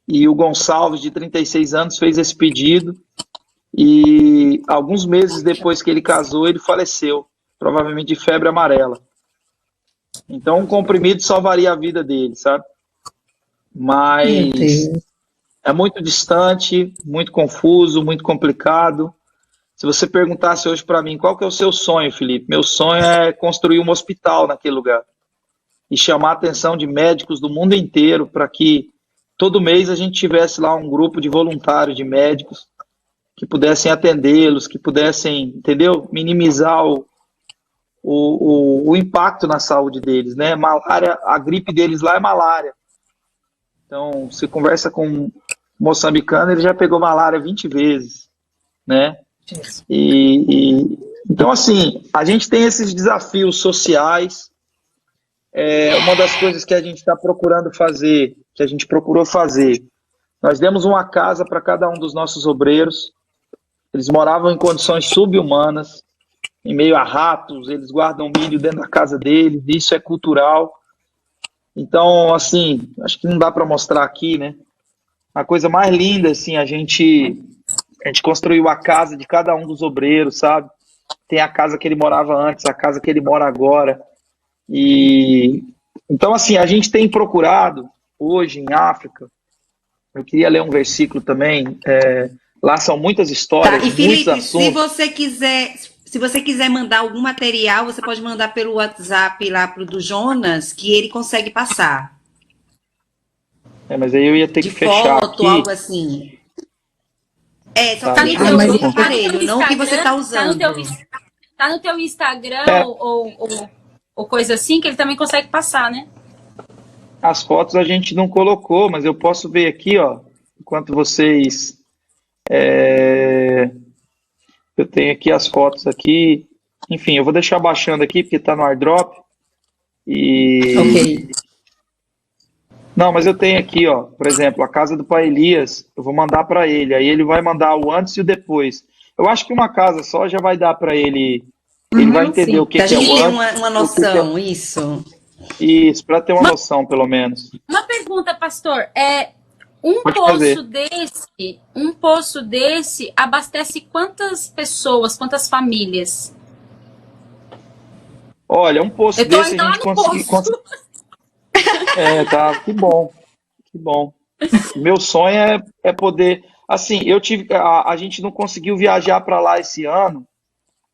e o Gonçalves, de 36 anos, fez esse pedido, e alguns meses depois que ele casou, ele faleceu, provavelmente de febre amarela. Então, um comprimido salvaria a vida dele, sabe? Meu Mas Deus. é muito distante, muito confuso, muito complicado. Se você perguntasse hoje para mim, qual que é o seu sonho, Felipe? Meu sonho é construir um hospital naquele lugar e chamar a atenção de médicos do mundo inteiro para que todo mês a gente tivesse lá um grupo de voluntários, de médicos, que pudessem atendê-los, que pudessem, entendeu? Minimizar o impacto na saúde deles, né? Malária, a gripe deles lá é malária. Então, você conversa com um moçambicano, ele já pegou malária 20 vezes, né? Então, assim, a gente tem esses desafios sociais. Uma das coisas que a gente está procurando fazer, que a gente procurou fazer, nós demos uma casa para cada um dos nossos obreiros. Eles moravam em condições sub-humanas, em meio a ratos, eles guardam milho dentro da casa deles, isso é cultural. Então, assim, acho que não dá para mostrar aqui, né? A coisa mais linda, assim, a gente construiu a casa de cada um dos obreiros, sabe? Tem a casa que ele morava antes, a casa que ele mora agora. E então, assim, a gente tem procurado hoje em África. Eu queria ler um versículo também. Lá são muitas histórias, Tá, e muitos Felipe, assuntos. se você quiser mandar algum material, você pode mandar pelo WhatsApp lá pro do Jonas, que ele consegue passar. Mas aí eu ia ter De que fechar foto, aqui. algo assim. Só Tá, que deixa ele eu usa ver o aqui. aparelho, não o que você está Tá no usando. tá no teu Instagram É. ou coisa assim, que ele também consegue passar, né? As fotos a gente não colocou, mas eu posso ver aqui, ó, enquanto vocês... Eu tenho aqui as fotos aqui. Enfim, eu vou deixar baixando aqui, porque está no AirDrop. Ok. Não, mas eu tenho aqui, ó, por exemplo, a casa do pai Elias, eu vou mandar para ele, aí ele vai mandar o antes e o depois. Eu acho que uma casa só já vai dar para ele, ele vai entender sim. o que Pra que é gente o ter antes, uma o que que noção, isso. isso, para ter uma noção, pelo menos. Uma pergunta, pastor. Pode fazer. Um poço desse abastece quantas pessoas, quantas famílias? Olha, um poço Eu tô desse indo a lá gente no conseguiu. poço. Tá, que bom, que bom. Meu sonho é poder. Assim, a gente não conseguiu viajar para lá esse ano.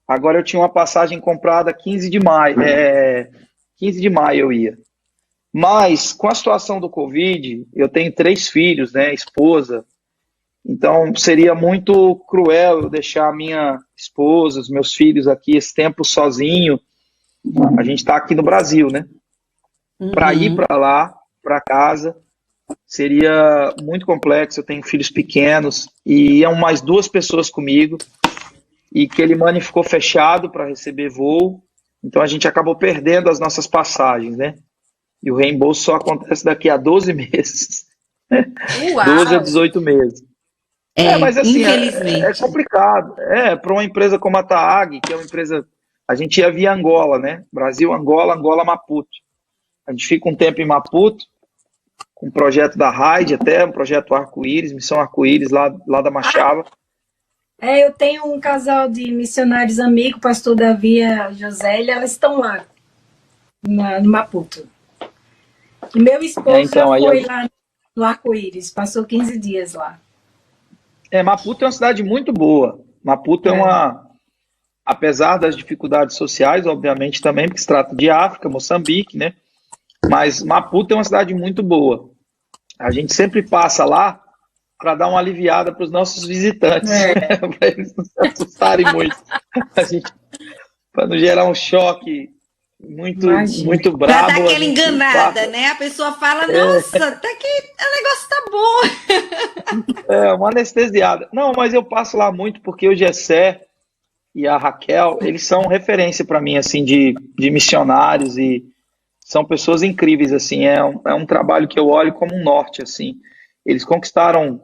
Agora eu tinha uma passagem comprada 15 de maio. 15 de maio eu ia. Mas com a situação do Covid, eu tenho 3 filhos, né, esposa. Então seria muito cruel eu deixar a minha esposa, os meus filhos aqui esse tempo sozinho. A gente está aqui no Brasil, né? Para ir para lá, para casa, seria muito complexo. Eu tenho filhos pequenos e iam mais 2 pessoas comigo. E Quelimane ficou fechado para receber voo. Então a gente acabou perdendo as nossas passagens, né? E o reembolso só acontece daqui a 12 meses. Uau! 12 a 18 meses. Mas assim, infelizmente. é complicado. Para uma empresa como a TAAG, que é uma empresa... A gente ia via Angola, né? Brasil, Angola, Angola, Maputo. A gente fica um tempo em Maputo, com o projeto da RAID até, um projeto Arco-Íris, Missão Arco-Íris, lá da Machava. Eu tenho um casal de missionários amigos, pastor Davi e a Josélia, elas estão lá, no Maputo. E meu esposo Então, já aí foi lá no Arco-Íris, passou 15 dias lá. Maputo é uma cidade muito boa. Maputo é uma, apesar das dificuldades sociais, obviamente também, porque se trata de África, Moçambique, né? Mas Maputo é uma cidade muito boa. A gente sempre passa lá para dar uma aliviada para os nossos visitantes, para eles não se assustarem muito, para não gerar um choque muito Pra brabo. dar aquela enganada, né? A pessoa fala, nossa, até que o negócio tá bom. Uma anestesiada. Não, mas eu passo lá muito porque o Gessé e a Raquel, eles são referência para mim, assim, de missionários, e são pessoas incríveis, assim, é um trabalho que eu olho como um norte, assim. Eles conquistaram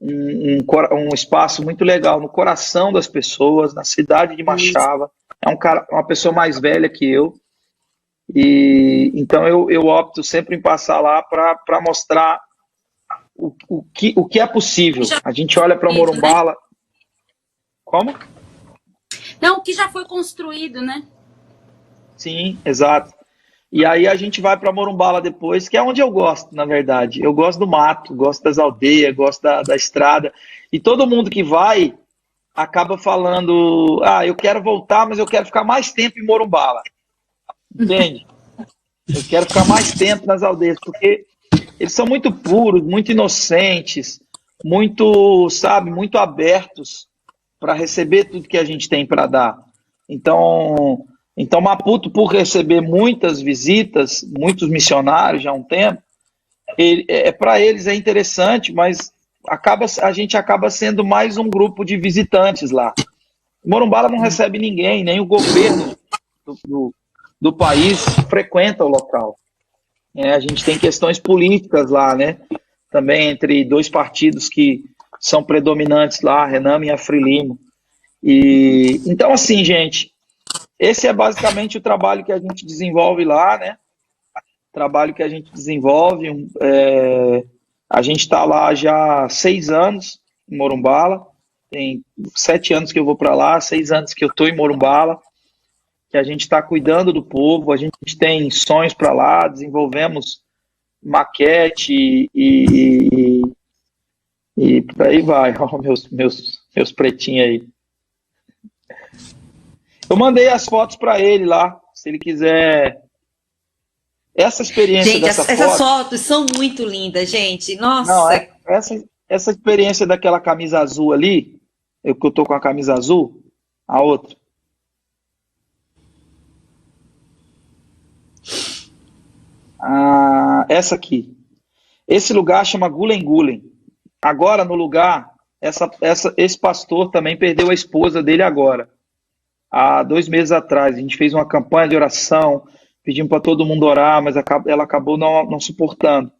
um espaço muito legal no coração das pessoas, na cidade de Machava. É uma pessoa mais velha que eu, e então eu opto sempre em passar lá para mostrar o que é possível. A gente olha para Morumbala. Como? Não, o que já foi construído, né? Sim, exato. E aí a gente vai para Morumbala depois, que é onde eu gosto, na verdade. Eu gosto do mato, gosto das aldeias, gosto da estrada. E todo mundo que vai acaba falando, eu quero voltar, mas eu quero ficar mais tempo em Morumbala. Entende? Eu quero ficar mais tempo nas aldeias, porque eles são muito puros, muito inocentes, muito abertos para receber tudo que a gente tem para dar. Então Maputo, por receber muitas visitas, muitos missionários já há um tempo, para eles é interessante, mas a gente acaba sendo mais um grupo de visitantes lá. Morumbala não recebe ninguém, nem o governo do país frequenta o local. A gente tem questões políticas lá, né? Também entre dois partidos que são predominantes lá, Renamo e a Frelimo. Então, assim, gente, esse é basicamente o trabalho que a gente desenvolve lá, né? Trabalho que a gente desenvolve. A gente está lá já há 6 anos em Morumbala. Tem 7 anos que eu vou para lá, 6 anos que eu estou em Morumbala. Que a gente está cuidando do povo, a gente tem sonhos para lá, desenvolvemos maquete e por aí vai. Ó, meus pretinhos aí. Eu mandei as fotos para ele lá, se ele quiser. Essa experiência gente, essas fotos são muito lindas, gente. Nossa. Não, essa experiência daquela camisa azul ali, que eu tô com a camisa azul, a outra. Essa aqui. Esse lugar chama Gulen Gulen. Agora, no lugar, esse pastor também perdeu a esposa dele agora. Há 2 meses atrás. A gente fez uma campanha de oração, pedimos para todo mundo orar, mas ela acabou não suportando.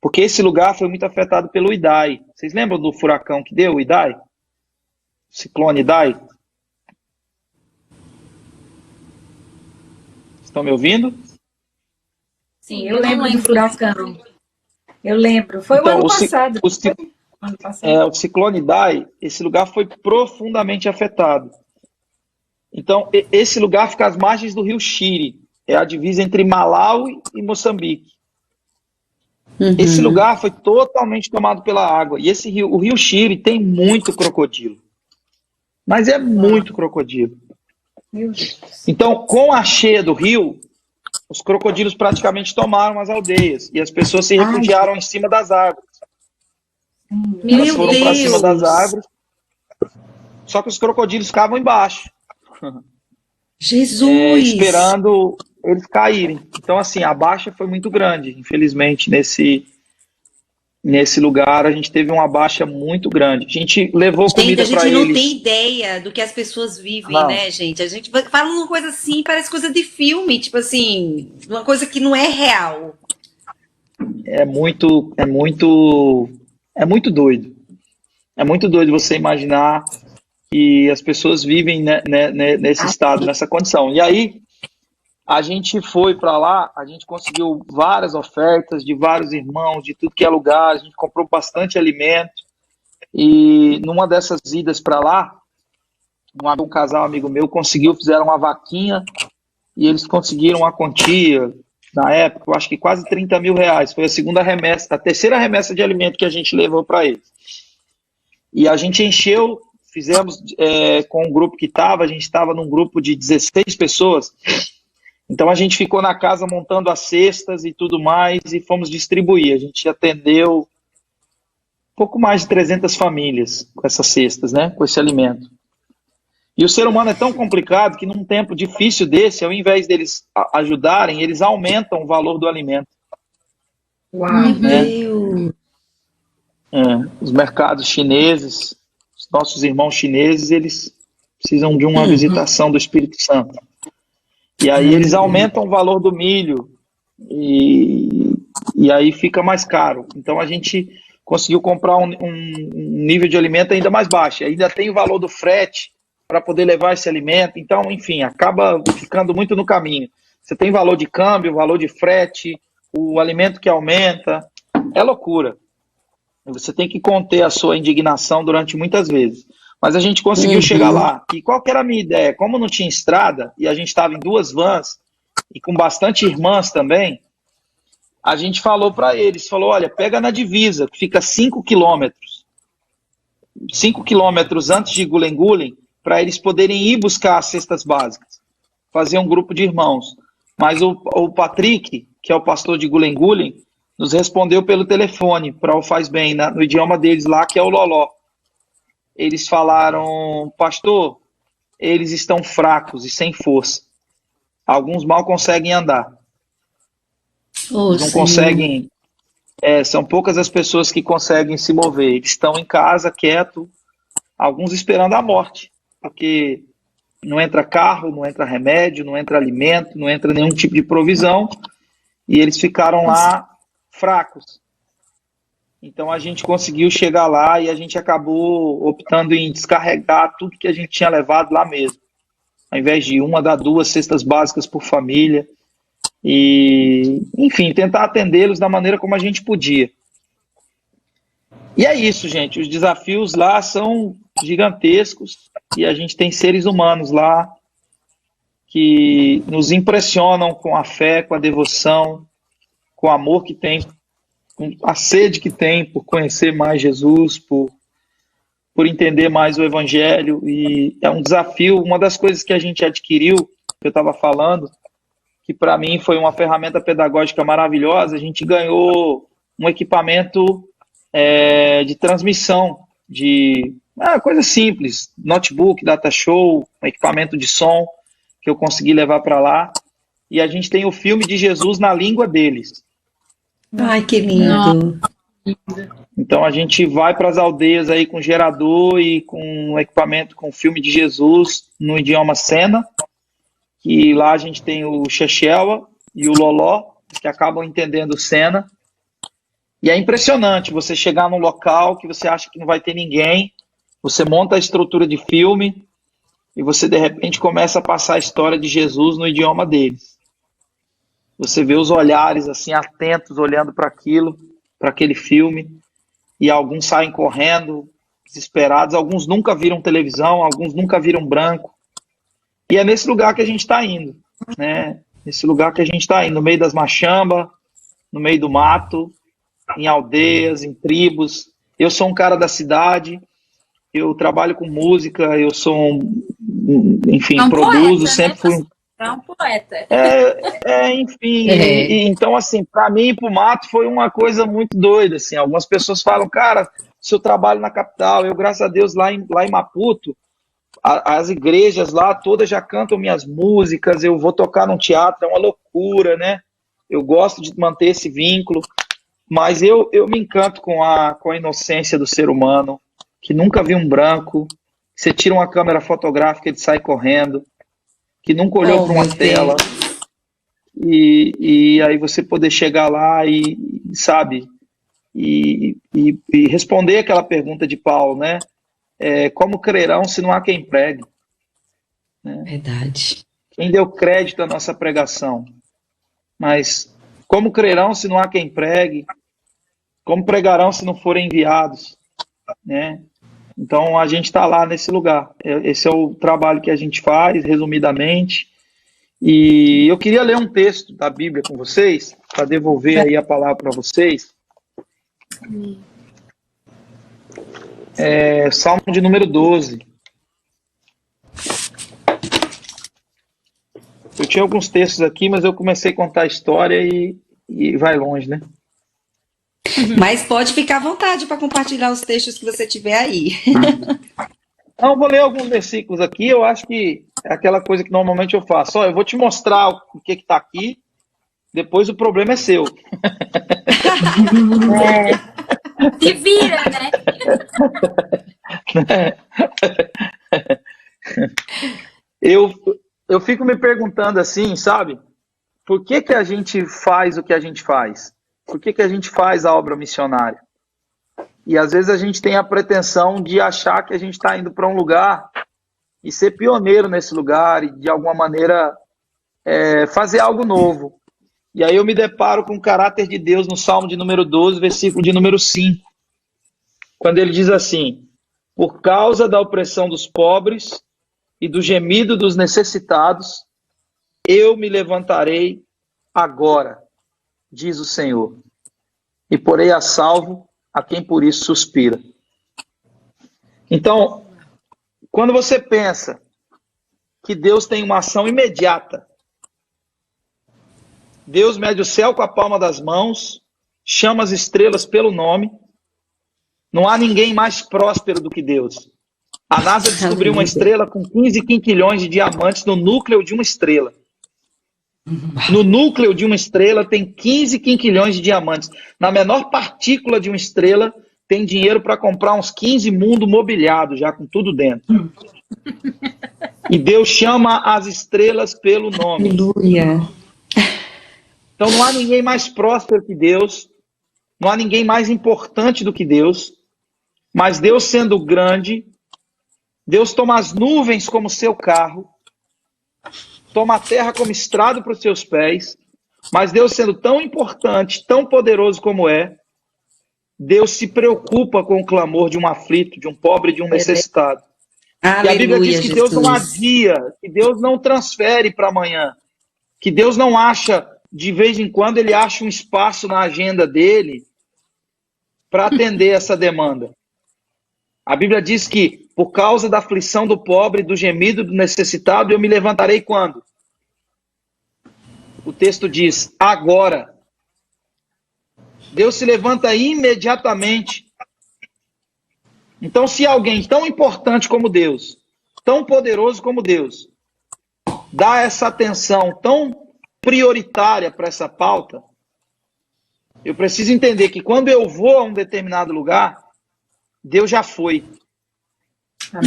Porque esse lugar foi muito afetado pelo Idai. Vocês lembram do furacão que deu, o Idai? Ciclone Idai? Estão me ouvindo? Sim, eu lembro do furacão. Eu lembro. Foi então, o ano passado. O ciclone Idai, esse lugar foi profundamente afetado. Então, esse lugar fica às margens do rio Shire. É a divisa entre Malawi e Moçambique. Uhum. Esse lugar foi totalmente tomado pela água. E o rio Shire tem muito crocodilo. Mas é muito crocodilo. Meu Deus. Então, com a cheia do rio, os crocodilos praticamente tomaram as aldeias. E as pessoas se refugiaram em cima das árvores. Elas foram para cima das árvores. Só que os crocodilos ficavam embaixo. Jesus! Esperando eles caírem. Então, assim, a baixa foi muito grande. Infelizmente, nesse lugar, a gente teve uma baixa muito grande. A gente levou comida para eles. A gente não tem ideia do que as pessoas vivem, né, gente? A gente fala uma coisa assim, parece coisa de filme, tipo assim, uma coisa que não é real. É muito doido. É muito doido você imaginar que as pessoas vivem nesse estado, nessa condição. E aí, a gente foi para lá, a gente conseguiu várias ofertas de vários irmãos, de tudo que é lugar, a gente comprou bastante alimento. E numa dessas idas para lá, um casal amigo meu fizeram uma vaquinha e eles conseguiram uma quantia, na época, eu acho que quase 30 mil reais. Foi a terceira remessa de alimento que a gente levou para eles. E a gente encheu, fizemos com o grupo que estava, a gente estava num grupo de 16 pessoas, então a gente ficou na casa montando as cestas e tudo mais e fomos distribuir. A gente atendeu pouco mais de 300 famílias com essas cestas, né, com esse alimento. E o ser humano é tão complicado que num tempo difícil desse, ao invés deles ajudarem, eles aumentam o valor do alimento. Uau. Meu. Os mercados chineses, os nossos irmãos chineses, eles precisam de uma visitação do Espírito Santo. E aí eles aumentam o valor do milho e aí fica mais caro. Então a gente conseguiu comprar um nível de alimento ainda mais baixo. Ainda tem o valor do frete para poder levar esse alimento. Então, enfim, acaba ficando muito no caminho. Você tem valor de câmbio, valor de frete, o alimento que aumenta. É loucura. Você tem que conter a sua indignação durante muitas vezes. Mas a gente conseguiu chegar lá. E qual que era a minha ideia? Como não tinha estrada, e a gente estava em 2 vans, e com bastante irmãs também, a gente falou para eles, olha, pega na divisa, que fica 5 quilômetros. 5 quilômetros antes de Gulen-Gulen, para eles poderem ir buscar as cestas básicas. Fazer um grupo de irmãos. Mas o Patrick, que é o pastor de Gulen-Gulen, nos respondeu pelo telefone para o Faz Bem, no idioma deles lá, que é o Loló. Eles falaram, pastor, eles estão fracos e sem força. Alguns mal conseguem andar. Não conseguem. São poucas as pessoas que conseguem se mover. Eles estão em casa, quieto, alguns esperando a morte, porque não entra carro, não entra remédio, não entra alimento, não entra nenhum tipo de provisão, e eles ficaram lá fracos. Então a gente conseguiu chegar lá e a gente acabou optando em descarregar tudo que a gente tinha levado lá mesmo. Ao invés de uma, dar 2 cestas básicas por família. E, enfim, tentar atendê-los da maneira como a gente podia. E é isso, gente. Os desafios lá são gigantescos e a gente tem seres humanos lá que nos impressionam com a fé, com a devoção, com o amor que tem, com a sede que tem por conhecer mais Jesus, por entender mais o Evangelho. E é um desafio. Uma das coisas que a gente adquiriu, que eu estava falando, que para mim foi uma ferramenta pedagógica maravilhosa, a gente ganhou um equipamento de transmissão, de coisa simples, notebook, data show, um equipamento de som, que eu consegui levar para lá, e a gente tem o filme de Jesus na língua deles. Ai, que lindo! Então a gente vai para as aldeias aí com gerador e com um equipamento com filme de Jesus no idioma Sena, que lá a gente tem o Xexelwa e o Loló, que acabam entendendo o Sena. E é impressionante você chegar num local que você acha que não vai ter ninguém, você monta a estrutura de filme e você, de repente, começa a passar a história de Jesus no idioma deles. Você vê os olhares, assim, atentos, olhando para aquilo, para aquele filme, e alguns saem correndo, desesperados, alguns nunca viram televisão, alguns nunca viram branco. E é nesse lugar que a gente está indo, né? Nesse lugar que a gente está indo, no meio das machambas, no meio do mato, em aldeias, em tribos. Eu sou um cara da cidade, eu trabalho com música, eu sou enfim, produzo, poeta, sempre fui É um poeta. Enfim, então assim, para mim ir pro mato foi uma coisa muito doida, assim. Algumas pessoas falam, cara, seu trabalho na capital, eu graças a Deus lá em Maputo, as igrejas lá todas já cantam minhas músicas, eu vou tocar num teatro, é uma loucura, né? Eu gosto de manter esse vínculo, mas eu me encanto com a inocência do ser humano, que nunca viu um branco, você tira uma câmera fotográfica e ele sai correndo, que nunca olhou para uma tela, e aí você poder chegar lá e sabe, e responder aquela pergunta de Paulo, né? Como crerão se não há quem pregue? Né? Verdade. Quem deu crédito à nossa pregação? Mas como crerão se não há quem pregue? Como pregarão se não forem enviados? Né? Então a gente está lá nesse lugar. Esse é o trabalho que a gente faz, resumidamente. E eu queria ler um texto da Bíblia com vocês, para devolver aí a palavra para vocês. Salmo de número 12. Eu tinha alguns textos aqui, mas eu comecei a contar a história e vai longe, né? Mas pode ficar à vontade para compartilhar os textos que você tiver aí. Não, vou ler alguns versículos aqui. Eu acho que é aquela coisa que normalmente eu faço. Eu vou te mostrar o que está aqui, depois o problema é seu. Se vira, né? Eu fico me perguntando assim, sabe? Por que a gente faz o que a gente faz? Por que a gente faz a obra missionária? E às vezes a gente tem a pretensão de achar que a gente está indo para um lugar e ser pioneiro nesse lugar e de alguma maneira fazer algo novo. E aí eu me deparo com o caráter de Deus no Salmo de número 12, versículo de número 5, quando ele diz assim: por causa da opressão dos pobres e do gemido dos necessitados, eu me levantarei agora, diz o Senhor, e porei a salvo a quem por isso suspira. Então, quando você pensa que Deus tem uma ação imediata, Deus mede o céu com a palma das mãos, chama as estrelas pelo nome, não há ninguém mais próspero do que Deus. A NASA descobriu uma estrela com 15 quinquilhões de diamantes no núcleo de uma estrela. No núcleo de uma estrela tem 15 quinquilhões de diamantes. Na menor partícula de uma estrela tem dinheiro para comprar uns 15 mundos mobiliados, já com tudo dentro. E Deus chama as estrelas pelo nome. Aleluia. Então não há ninguém mais próspero que Deus, não há ninguém mais importante do que Deus, mas Deus sendo grande, Deus toma as nuvens como seu carro, toma a terra como estrado para os seus pés, mas Deus sendo tão importante, tão poderoso como Deus se preocupa com o clamor de um aflito, de um pobre, de um necessitado. Aleluia, e a Bíblia diz que Jesus. Deus não adia, que Deus não transfere para amanhã, que Deus não acha, de vez em quando ele acha um espaço na agenda dele para atender essa demanda. A Bíblia diz que, por causa da aflição do pobre, do gemido do necessitado, eu me levantarei quando? O texto diz, agora. Deus se levanta imediatamente. Então, se alguém tão importante como Deus, tão poderoso como Deus, dá essa atenção tão prioritária para essa pauta, eu preciso entender que quando eu vou a um determinado lugar, Deus já foi.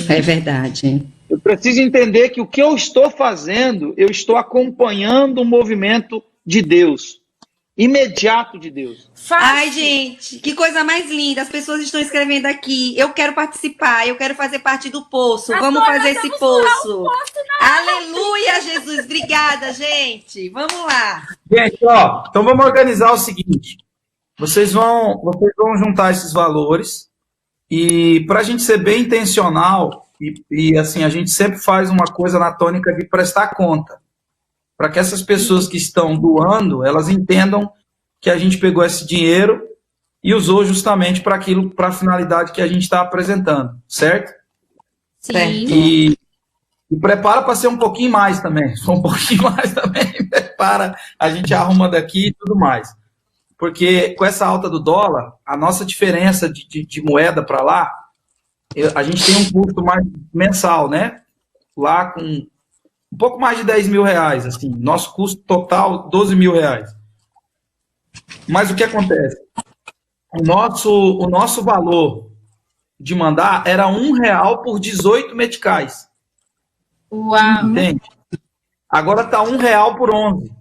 É verdade. Eu preciso entender que o que eu estou fazendo, eu estou acompanhando um movimento de Deus, imediato de Deus. Ai, gente, que coisa mais linda. As pessoas estão escrevendo aqui. Eu quero participar, eu quero fazer parte do poço. Vamos fazer esse poço. Aleluia, Jesus. Obrigada, gente. Vamos lá. Gente, ó, então vamos organizar o seguinte. Vocês vão juntar esses valores e para a gente ser bem intencional e assim, a gente sempre faz uma coisa na tônica de prestar conta. Para que essas pessoas que estão doando, elas entendam que a gente pegou esse dinheiro e usou justamente para aquilo, para a finalidade que a gente está apresentando, certo? Sim. E prepara para ser um pouquinho mais também. Se for um pouquinho mais também, prepara, a gente arruma daqui e tudo mais. Porque com essa alta do dólar, a nossa diferença de moeda para lá, a gente tem um custo mais mensal, né? Lá com um pouco mais de 10 mil reais, assim. Nosso custo total, 12 mil reais. Mas o que acontece? O nosso valor de mandar era R$1 por 18 meticais. Uau. Entende? Agora está R$1 por 11.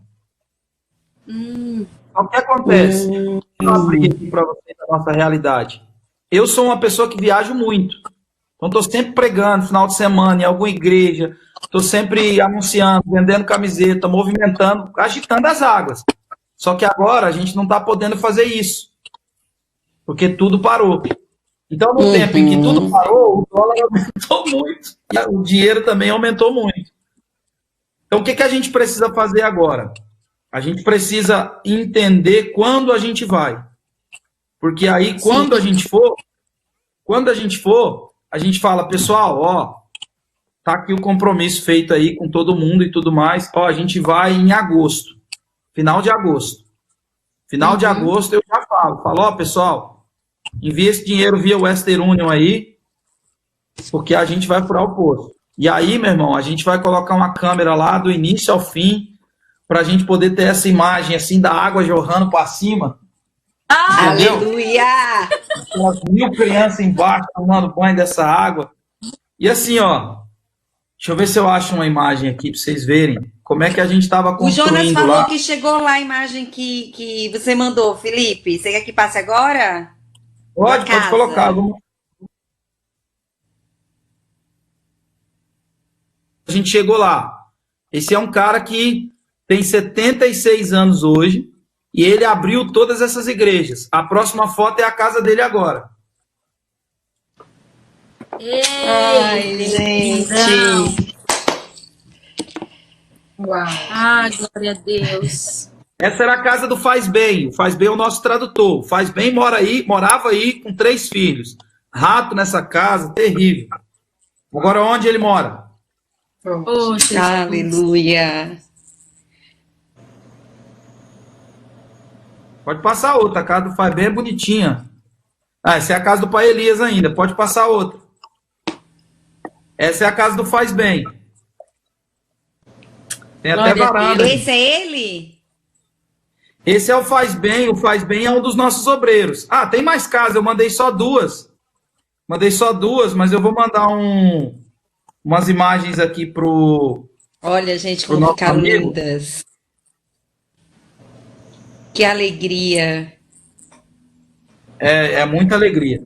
Então, o que acontece? Eu abri aqui para vocês a nossa realidade. Eu sou uma pessoa que viajo muito. Então, estou sempre pregando final de semana em alguma igreja. Estou sempre anunciando, vendendo camiseta, movimentando, agitando as águas. Só que agora a gente não está podendo fazer isso. Porque tudo parou. Então, no tempo em que tudo parou, o dólar aumentou muito. E o dinheiro também aumentou muito. Então, o que a gente precisa fazer agora? A gente precisa entender quando a gente vai. Porque aí, quando a gente for, Quando a gente for, a gente fala, pessoal, ó, tá aqui o compromisso feito aí com todo mundo e tudo mais. Ó, a gente vai em agosto, final de agosto. Final de agosto eu já falo, ó, pessoal, envia esse dinheiro via Western Union aí, porque a gente vai furar o poço. E aí, meu irmão, a gente vai colocar uma câmera lá do início ao fim, pra gente poder ter essa imagem assim da água jorrando para cima. Aleluia! Umas 1000 crianças embaixo tomando banho dessa água. E assim, ó, deixa eu ver se eu acho uma imagem aqui para vocês verem como é que a gente estava construindo lá. O Jonas falou que chegou lá a imagem que você mandou, Felipe. Você quer que passe agora? Pode colocar. A gente chegou lá. Esse é um cara que tem 76 anos hoje e ele abriu todas essas igrejas. A próxima foto é a casa dele agora. Ai, gente. Uau. Ah, glória a Deus. Essa era a casa do Faz Bem. O Faz Bem é o nosso tradutor. O Faz Bem morava aí com 3 filhos. Rato nessa casa, terrível. Agora onde ele mora? Poxa, Aleluia. Pode passar outra. A casa do Faz Bem é bonitinha. Ah, essa é a casa do Pai Elias ainda. Pode passar outra. Essa é a casa do Faz Bem. Tem até varanda. Esse é ele? Esse é o Faz Bem. O Faz Bem é um dos nossos obreiros. Ah, tem mais casas. Eu mandei só 2. Mas eu vou mandar umas imagens aqui pro... Olha, gente, pro como nosso ficaram amigo. lindas. Que alegria. É muita alegria.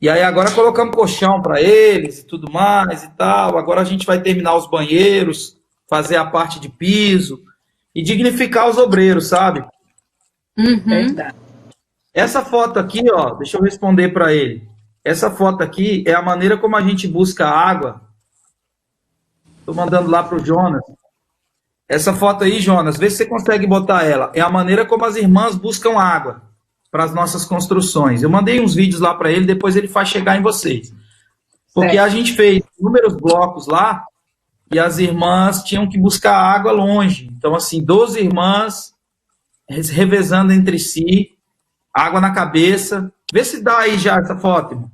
E aí agora colocamos colchão para eles e tudo mais e tal. Agora a gente vai terminar os banheiros, fazer a parte de piso e dignificar os obreiros, sabe? Verdade. Essa foto aqui, ó, deixa eu responder para ele. Essa foto aqui é a maneira como a gente busca água. Estou mandando lá pro Jonas. Essa foto aí, Jonas, vê se você consegue botar ela. É a maneira como as irmãs buscam água para as nossas construções. Eu mandei uns vídeos lá para ele, depois ele faz chegar em vocês. Porque a gente fez inúmeros blocos lá e as irmãs tinham que buscar água longe. Então, assim, 12 irmãs revezando entre si, água na cabeça. Vê se dá aí já essa foto, irmão.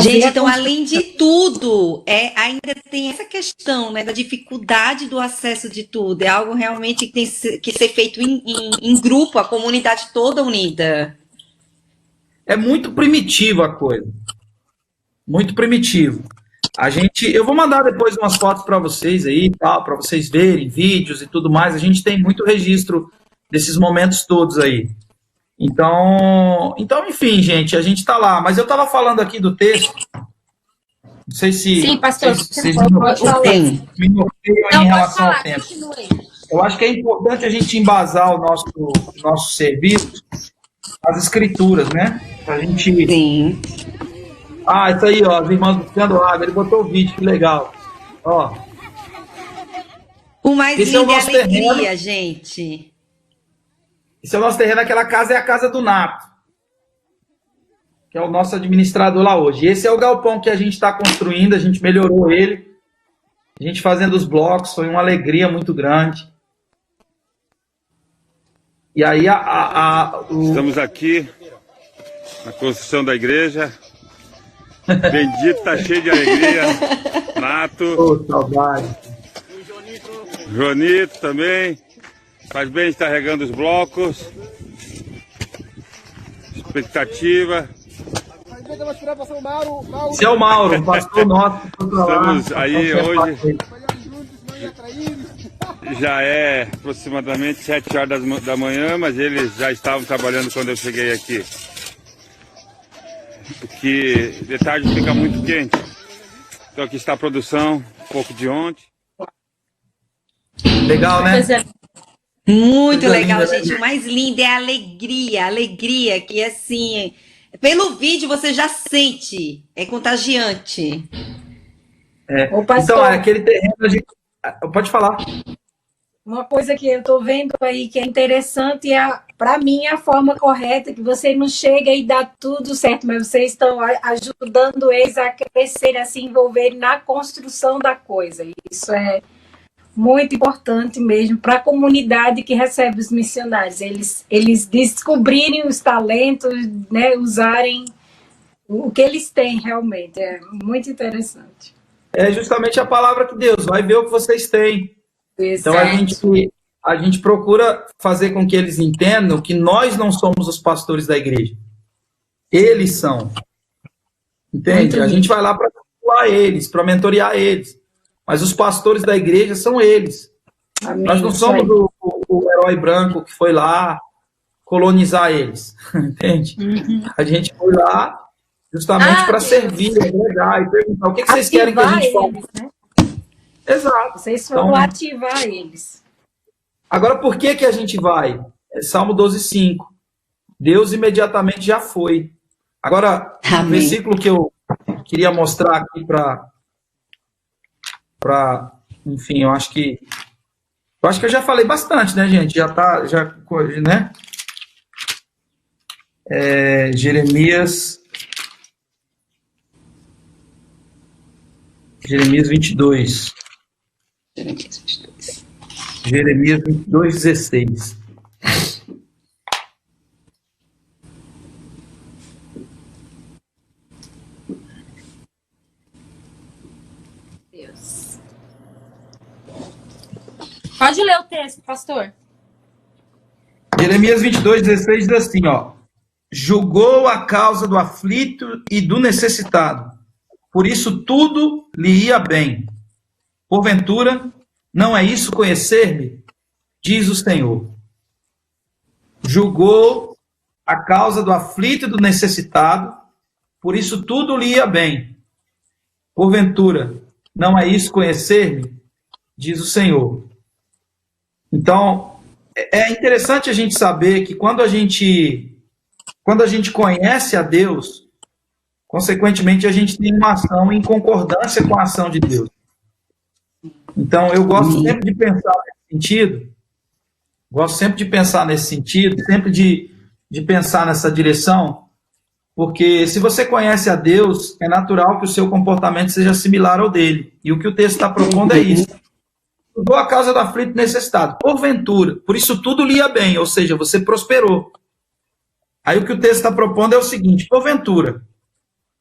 Gente, então, além de tudo, ainda tem essa questão, né, da dificuldade do acesso de tudo. É algo realmente que tem que ser feito em grupo, a comunidade toda unida. É muito primitivo a coisa. Muito primitivo. Eu vou mandar depois umas fotos para vocês aí, tal, para vocês verem vídeos e tudo mais. A gente tem muito registro desses momentos todos aí. Então, enfim, gente, a gente está lá. Mas eu estava falando aqui do texto. Não sei se... Sim, pastor. Vocês Pode falar. me norteiam Não, em pode relação falar, ao tempo. continue. Eu acho que é importante a gente embasar o nosso serviço as escrituras, né? Pra gente... Sim. Ah, isso aí, ó, as irmãs buscando água. Ele botou o vídeo, que legal. Ó. O mais Esse é o lindo é a nosso alegria, terreno. gente. Esse é o nosso terreno, aquela casa é a casa do Nato, que é o nosso administrador lá hoje. Esse é o galpão que a gente está construindo, a gente melhorou ele, a gente fazendo os blocos, foi uma alegria muito grande. E aí Estamos aqui na construção da igreja. Bendito, tá cheio de alegria. Nato. Ô, saudade. Jonito também. Faz bem estar regando os blocos. Expectativa. Esse é o Mauro, um pastor nosso. Estamos aí hoje. Já é aproximadamente 7 horas da manhã, mas eles já estavam trabalhando quando eu cheguei aqui. Porque de tarde fica muito quente. Então aqui está a produção, um pouco de ontem. Legal, né? Pois é. Muito Coisa legal, linda, né? gente. O mais lindo é a alegria que assim, pelo vídeo você já sente, é contagiante. É. Ô, pastor. Então, aquele terreno a gente... Pode falar. Uma coisa que eu estou vendo aí que é interessante é, para mim, a forma correta, que você não chega e dá tudo certo, mas vocês estão ajudando eles a crescer, a se envolver na construção da coisa. Isso é muito importante mesmo para a comunidade que recebe os missionários. Eles descobrirem os talentos, né, usarem o que eles têm realmente. É muito interessante. É justamente a palavra que Deus vai ver o que vocês têm. Então a gente procura fazer com que eles entendam que nós não somos os pastores da igreja. Eles são. Entende? A gente vai lá para mentorear eles, para mentorear eles. Mas os pastores da igreja são eles. Amém. Nós não somos o herói branco que foi lá colonizar eles. Entende? A gente foi lá justamente para servir, agregar e perguntar o que vocês querem que a gente faça. Né? Exato. Vocês foram ativar eles. Agora, por que a gente vai? É Salmo 12:5. Deus imediatamente já foi. Agora, o versículo que eu queria mostrar aqui enfim, eu acho que eu já falei bastante, né, gente? Né? Jeremias 22. Jeremias 22:16. Deus. Pode ler o texto, pastor. Jeremias 22:16 diz assim, ó: julgou a causa do aflito e do necessitado, por isso tudo lhe ia bem. Porventura, não é isso conhecer-me? Diz o Senhor. Julgou a causa do aflito e do necessitado, por isso tudo lhe ia bem. Porventura, não é isso conhecer-me? Diz o Senhor. Então, é interessante a gente saber que quando a gente conhece a Deus, consequentemente a gente tem uma ação em concordância com a ação de Deus. Então, eu gosto sempre de pensar nesse sentido, sempre de pensar nessa direção, porque se você conhece a Deus, é natural que o seu comportamento seja similar ao dele. E o que o texto está propondo é isso. Julgou a causa do aflito e necessitado, porventura, por isso tudo lhe ia bem, ou seja, você prosperou. Aí o que o texto está propondo é o seguinte: porventura,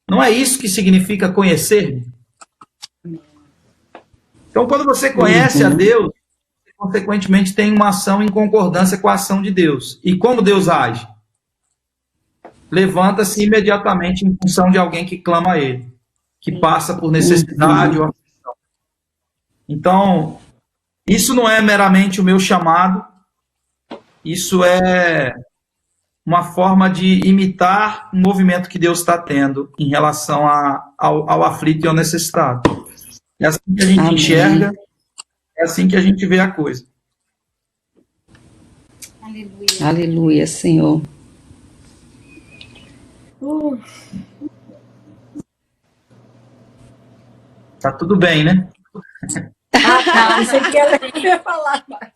não é isso que significa conhecer-me? Então, quando você conhece a Deus, você, consequentemente, tem uma ação em concordância com a ação de Deus. E como Deus age? Levanta-se imediatamente em função de alguém que clama a Ele, que passa por necessidade ou aflição. Então, isso não é meramente o meu chamado, isso é uma forma de imitar o movimento que Deus está tendo em relação ao aflito e ao necessitado. É assim que a gente enxerga, é assim que a gente vê a coisa. Aleluia. Aleluia, Senhor. Tá tudo bem, né? Você quer falar mais.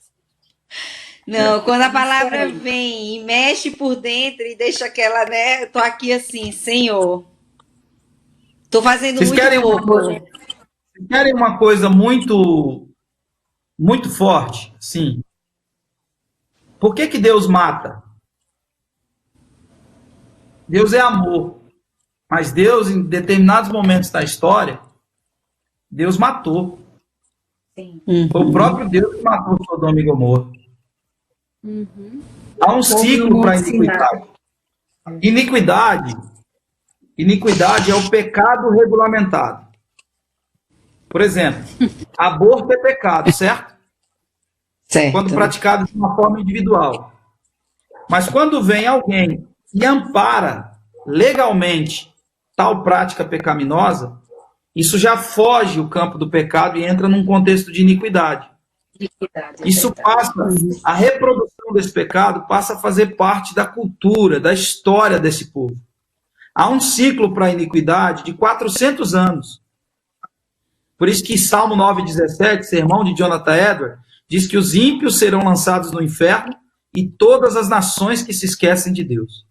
Não, quando a palavra vem e mexe por dentro e deixa aquela, né? Eu tô aqui assim, Senhor. Tô fazendo Vocês muito pouco. Vocês querem uma coisa muito, muito forte? Sim. Por que Deus mata? Deus é amor. Mas Deus, em determinados momentos da história, Deus matou. Sim. Foi o próprio Deus que matou Sodoma e Gomorra. Há um ciclo para a iniquidade. Iniquidade é o pecado regulamentado. Por exemplo, aborto é pecado, certo? Certo. Quando praticado de uma forma individual. Mas quando vem alguém e ampara legalmente tal prática pecaminosa, isso já foge o campo do pecado e entra num contexto de iniquidade. Isso passa, a reprodução desse pecado passa a fazer parte da cultura, da história desse povo. Há um ciclo para a iniquidade de 400 anos. Por isso que Salmo 9,17, sermão de Jonathan Edwards, diz que os ímpios serão lançados no inferno e todas as nações que se esquecem de Deus.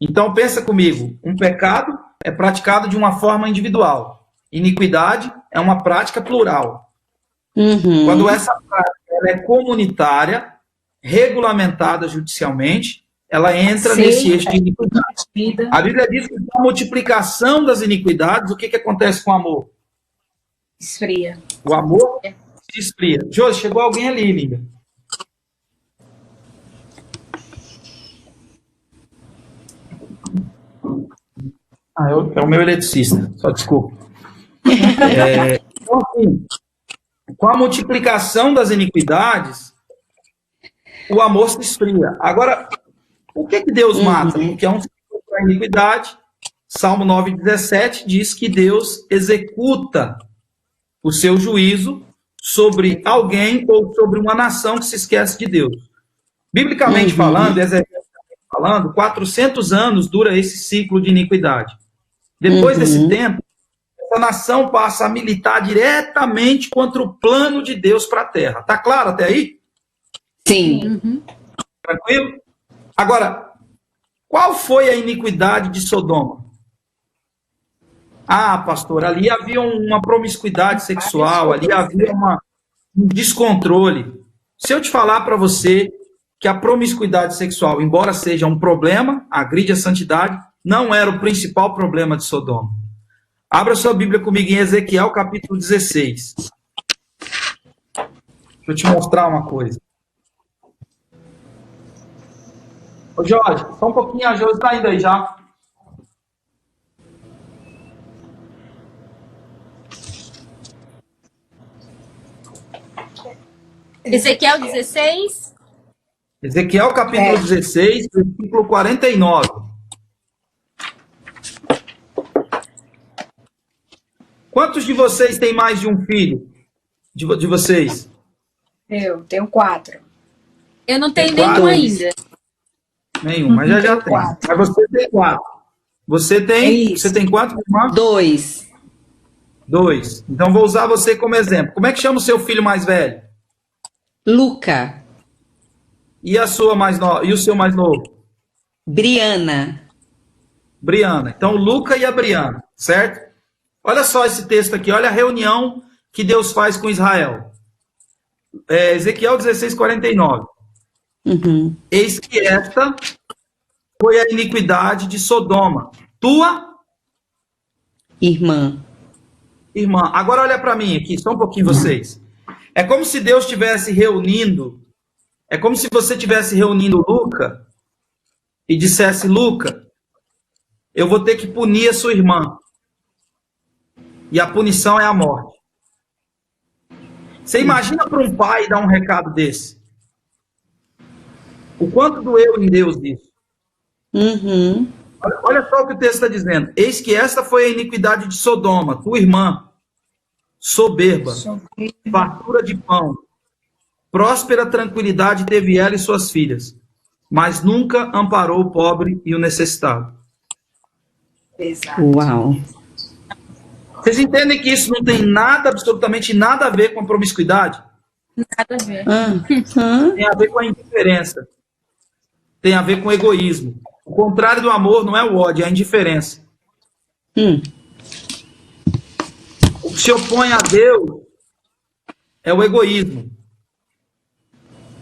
Então, pensa comigo, um pecado é praticado de uma forma individual. Iniquidade é uma prática plural. Quando essa prática ela é comunitária, regulamentada judicialmente, ela entra nesse eixo de iniquidade. A Bíblia diz que com a multiplicação das iniquidades, o que acontece com o amor? Esfria. O amor se esfria. Josi, chegou alguém ali, linda. É o meu eletricista, só desculpa. Então, assim, com a multiplicação das iniquidades, o amor se esfria. Agora, por que Deus mata? Porque é um ciclo da iniquidade. Salmo 9,17 diz que Deus executa o seu juízo sobre alguém ou sobre uma nação que se esquece de Deus. Biblicamente falando, exegeticamente falando, 400 anos dura esse ciclo de iniquidade. Depois desse tempo, essa nação passa a militar diretamente contra o plano de Deus para a terra. Tá claro até aí? Sim. Tranquilo? Agora, qual foi a iniquidade de Sodoma? Ah, pastor, ali havia uma promiscuidade sexual, ali havia um descontrole. Se eu te falar para você que a promiscuidade sexual, embora seja um problema, agride a santidade, não era o principal problema de Sodoma. Abra sua Bíblia comigo em Ezequiel, capítulo 16. Deixa eu te mostrar uma coisa. Ô Jorge, só um pouquinho, a Jorge está indo aí já. Ezequiel 16. Ezequiel capítulo 16, versículo 49. Quantos de vocês têm mais de um filho? De vocês? Eu tenho 4. Eu não tenho Tem nenhum quatro? ainda. Nenhum, mas já tem. quatro. Mas você tem 4. Você tem, Isso. você tem quantos, irmã? 2. 2. Então vou usar você como exemplo. Como é que chama o seu filho mais velho? Luca. E a sua mais nova? E o seu mais novo? Briana. Briana. Então, o Luca e a Briana, certo? Olha só esse texto aqui, olha a reunião que Deus faz com Israel. Ezequiel 16, 49. Eis que esta foi a iniquidade de Sodoma. Tua Irmã. irmã. Agora olha para mim aqui, só um pouquinho vocês. É como se Deus estivesse reunindo, é como se você estivesse reunindo Luca e dissesse, Luca, eu vou ter que punir a sua irmã. E a punição é a morte. Você imagina para um pai dar um recado desse? O quanto doeu em Deus isso? Olha só o que o texto está dizendo. Eis que esta foi a iniquidade de Sodoma, tua irmã, soberba, fartura de pão, próspera tranquilidade teve ela e suas filhas, mas nunca amparou o pobre e o necessitado. Exato. Uau. Vocês entendem que isso não tem nada, absolutamente nada a ver com a promiscuidade? Nada a ver. Tem a ver com a indiferença. Tem a ver com o egoísmo. O contrário do amor não é o ódio, é a indiferença. O que se opõe a Deus é o egoísmo.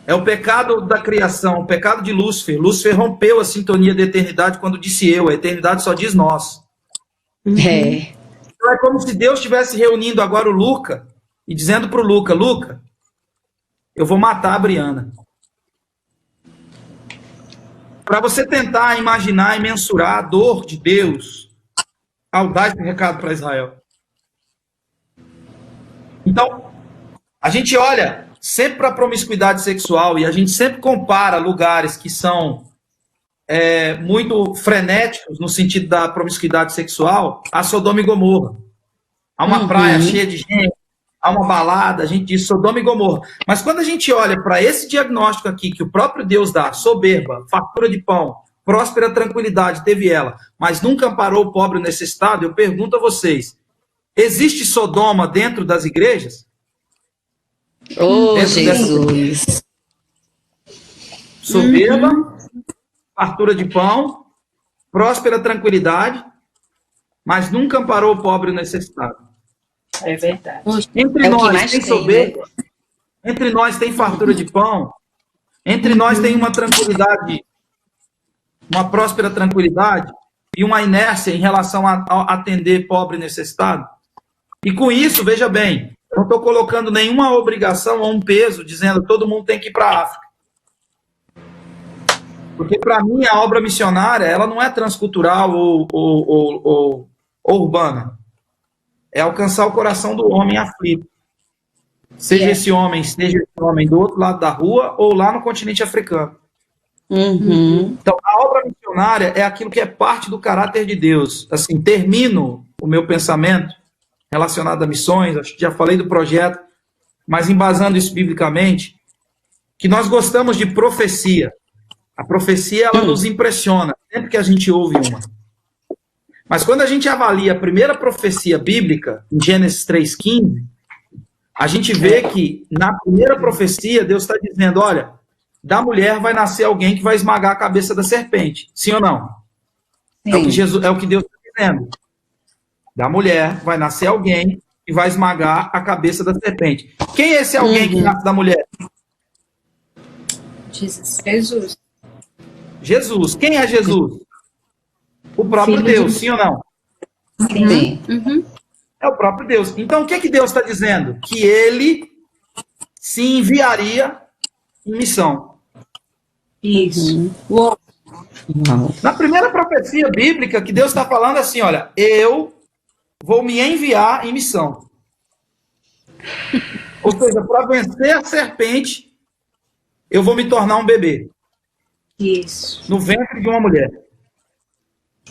É o pecado da criação, o pecado de Lúcifer. Lúcifer rompeu a sintonia da eternidade quando disse eu. A eternidade só diz nós. É. Então é como se Deus estivesse reunindo agora o Luca e dizendo para o Luca, Luca, eu vou matar a Briana. Para você tentar imaginar e mensurar a dor de Deus ao dar esse recado para Israel. Então, a gente olha sempre para a promiscuidade sexual e a gente sempre compara lugares que são muito frenéticos no sentido da promiscuidade sexual a Sodoma e Gomorra. Há uma praia cheia de gente, há uma balada, a gente diz Sodoma e Gomorra. Mas quando a gente olha para esse diagnóstico aqui que o próprio Deus dá, soberba, fartura de pão, próspera tranquilidade teve ela, mas nunca amparou o pobre e o necessitado, eu pergunto a vocês, existe Sodoma dentro das igrejas? Oh, Dentro dessa Jesus. soberba, fartura de pão, próspera tranquilidade, mas nunca amparou o pobre e o necessitado. É verdade. Entre É o que nós mais tem tem, soberba, entre nós tem fartura de pão, entre nós tem uma tranquilidade, uma próspera tranquilidade e uma inércia em relação a atender pobre e necessitado. E com isso, veja bem, eu não estou colocando nenhuma obrigação ou um peso dizendo que todo mundo tem que ir para a África. Porque, para mim, a obra missionária ela não é transcultural ou urbana. É alcançar o coração do homem aflito. Seja esse homem do outro lado da rua ou lá no continente africano. Então, a obra missionária é aquilo que é parte do caráter de Deus. Assim, termino o meu pensamento relacionado a missões, acho que já falei do projeto, mas embasando isso biblicamente, que nós gostamos de profecia. A profecia, ela nos impressiona, sempre que a gente ouve uma. Mas quando a gente avalia a primeira profecia bíblica, em Gênesis 3,15, a gente vê que, na primeira profecia, Deus está dizendo, olha, da mulher vai nascer alguém que vai esmagar a cabeça da serpente. Sim ou não? É o que Deus está dizendo. Da mulher vai nascer alguém que vai esmagar a cabeça da serpente. Quem é esse alguém que nasce da mulher? Jesus. Jesus. Quem é Jesus? O próprio Deus, sim ou não? Sim. É o próprio Deus. Então, o que é que Deus está dizendo? Que ele se enviaria em missão. Isso. Uau. Na primeira profecia bíblica, que Deus está falando assim, olha, eu vou me enviar em missão. Ou seja, para vencer a serpente, eu vou me tornar um bebê. Isso. No ventre de uma mulher.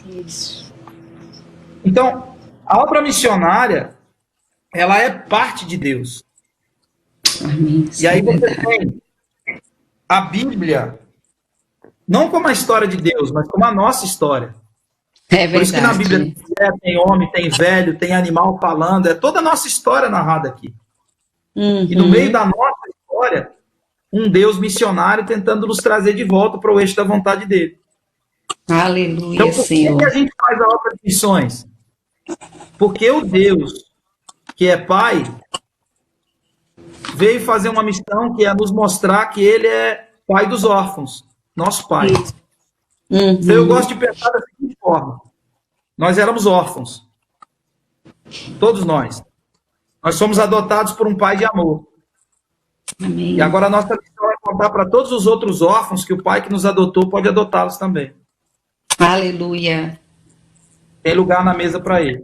Isso. Então, a obra missionária, ela é parte de Deus. Amém. E aí você tem a Bíblia, não como a história de Deus, mas como a nossa história. É verdade. Por isso que na Bíblia tem mulher, tem homem, tem velho, tem animal falando, é toda a nossa história narrada aqui. E no meio da nossa história, um Deus missionário tentando nos trazer de volta para o eixo da vontade dele. Aleluia, Então, por Senhor. que a gente faz a obra de missões? Porque o Deus, que é Pai, veio fazer uma missão que é nos mostrar que Ele é Pai dos órfãos, nosso Pai. Então, eu gosto de pensar da seguinte forma. Nós éramos órfãos. Todos nós. Nós somos adotados por um Pai de amor. Amém. E agora a nossa missão é contar para todos os outros órfãos que o Pai que nos adotou pode adotá-los também. Aleluia. Tem lugar na mesa para ele.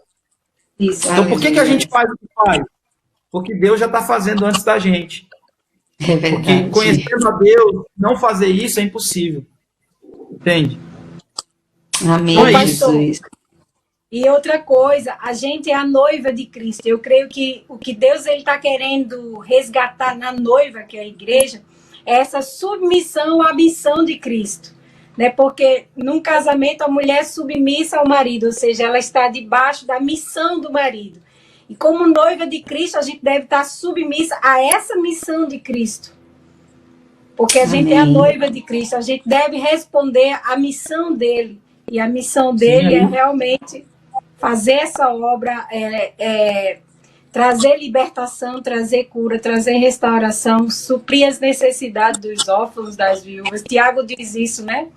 Isso. Então, por que a gente faz o que faz? Porque Deus já está fazendo antes da gente. É verdade. Porque conhecendo a Deus, não fazer isso é impossível. Entende? Amém, Então é Jesus. E outra coisa, a gente é a noiva de Cristo. Eu creio que o que Deus está querendo resgatar na noiva, que é a igreja, é essa submissão à missão de Cristo. Né? Porque num casamento a mulher é submissa ao marido, ou seja, ela está debaixo da missão do marido. E como noiva de Cristo, a gente deve estar submissa a essa missão de Cristo. Porque a gente é a noiva de Cristo, a gente deve responder à missão dele. E a missão dele é realmente fazer essa obra, trazer libertação, trazer cura, trazer restauração, suprir as necessidades dos órfãos, das viúvas. Tiago diz isso, né?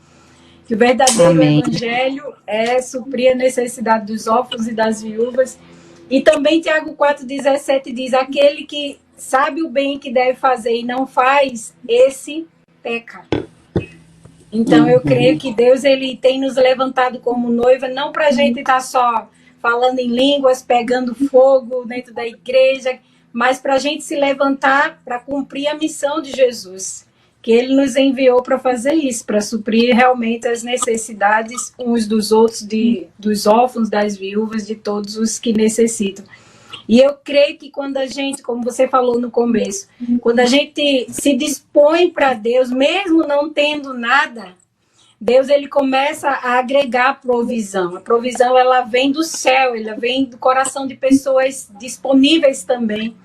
Que o verdadeiro evangelho é suprir a necessidade dos órfãos e das viúvas. E também Tiago 4,17 diz, aquele que sabe o bem que deve fazer e não faz, esse peca. Então, eu creio que Deus ele tem nos levantado como noiva, não para a gente estar só falando em línguas, pegando fogo dentro da igreja, mas para a gente se levantar para cumprir a missão de Jesus, que ele nos enviou para fazer isso, para suprir realmente as necessidades uns dos outros, dos órfãos, das viúvas, de todos os que necessitam. E eu creio que quando a gente, como você falou no começo, quando a gente se dispõe para Deus, mesmo não tendo nada, Deus ele começa a agregar provisão. A provisão ela vem do céu, ela vem do coração de pessoas disponíveis também.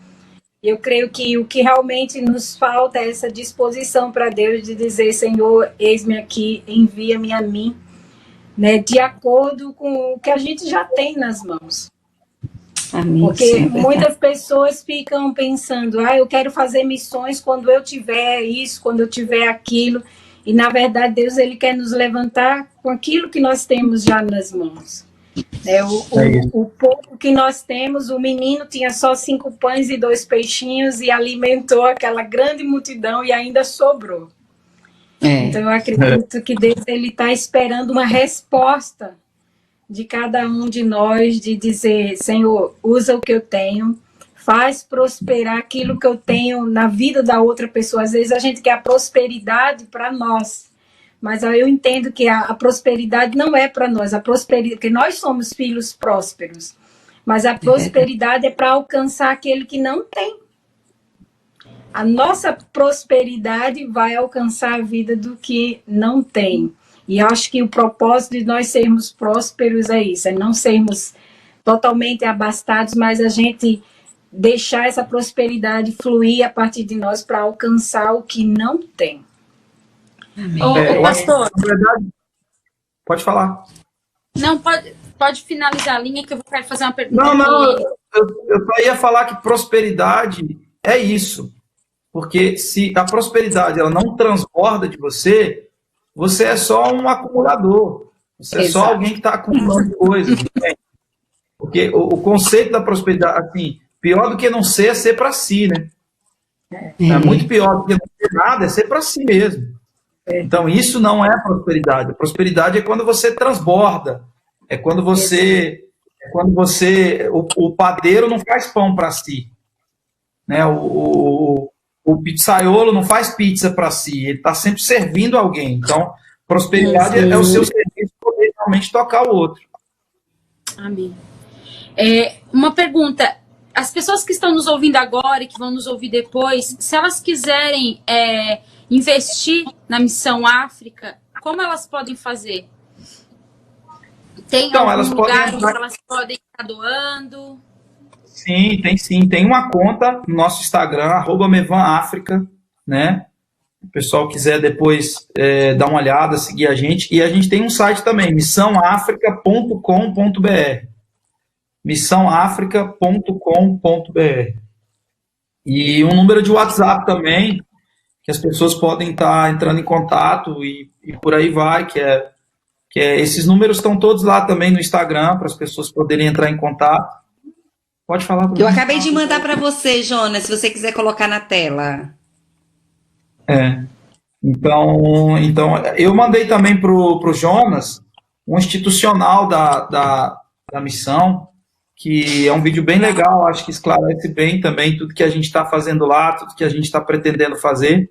Eu creio que o que realmente nos falta é essa disposição para Deus de dizer, Senhor, eis-me aqui, envia-me a mim, né, de acordo com o que a gente já tem nas mãos. Amém. Porque muitas pessoas ficam pensando, eu quero fazer missões quando eu tiver isso, quando eu tiver aquilo. E, na verdade, Deus ele quer nos levantar com aquilo que nós temos já nas mãos. O pouco que nós temos, o menino tinha só 5 pães e 2 peixinhos e alimentou aquela grande multidão e ainda sobrou. Então, eu acredito que Deus está esperando uma resposta de cada um de nós, de dizer, Senhor, usa o que eu tenho, faz prosperar aquilo que eu tenho na vida da outra pessoa. Às vezes a gente quer a prosperidade para nós, mas eu entendo que a prosperidade não é para nós, porque nós somos filhos prósperos, mas a prosperidade é para alcançar aquele que não tem. A nossa prosperidade vai alcançar a vida do que não tem. E acho que o propósito de nós sermos prósperos é isso, é não sermos totalmente abastados, mas a gente deixar essa prosperidade fluir a partir de nós para alcançar o que não tem. Pastor, na verdade, pode falar. Não, pode finalizar a linha que eu quero fazer uma pergunta. Não, eu só ia falar que prosperidade é isso. Porque se a prosperidade ela não transborda de você, você é só um acumulador. Você é só alguém que está acumulando coisas. Entende? Porque o conceito da prosperidade, assim, pior do que não ser é ser para si, né? É muito pior do que não ser nada, é ser para si mesmo. Então, isso não é prosperidade. A prosperidade é quando você transborda. É quando você... O padeiro não faz pão para si. Né? O pizzaiolo não faz pizza para si. Ele está sempre servindo alguém. Então, prosperidade é o seu serviço poder realmente tocar o outro. Amém. Uma pergunta. As pessoas que estão nos ouvindo agora e que vão nos ouvir depois, se elas quiserem investir na Missão África, como elas podem fazer? Tem algum lugar onde elas podem estar doando? Sim, tem sim. Tem uma conta no nosso Instagram, @mevanafrica, né? O pessoal quiser depois dar uma olhada, seguir a gente. E a gente tem um site também, missãoafrica.com.br. missãoafrica.com.br. E um número de WhatsApp também, que as pessoas podem estar entrando em contato e por aí vai, esses números estão todos lá também no Instagram, para as pessoas poderem entrar em contato. Pode falar. Eu acabei de mandar para você, Jonas, se você quiser colocar na tela. Então eu mandei também para o Jonas um institucional da missão, que é um vídeo bem legal, acho que esclarece bem também tudo que a gente está fazendo lá, tudo que a gente está pretendendo fazer.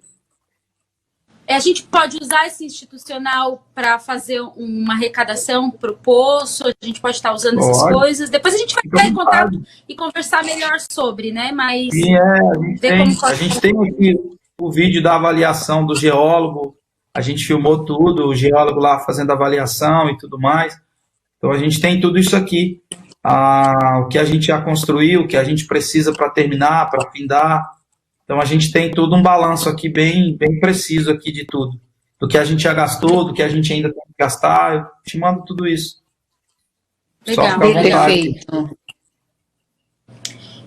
A gente pode usar esse institucional para fazer uma arrecadação para o poço, a gente pode estar usando essas coisas. Depois a gente vai entrar em contato e conversar melhor sobre, né? Mas sim, a gente tem aqui o vídeo da avaliação do geólogo, a gente filmou tudo, o geólogo lá fazendo a avaliação e tudo mais. Então a gente tem tudo isso aqui. O que a gente já construiu, o que a gente precisa para terminar, para findar. Então, a gente tem todo um balanço aqui bem preciso aqui de tudo. Do que a gente já gastou, do que a gente ainda tem que gastar. Eu te mando tudo isso. Legal. Perfeito.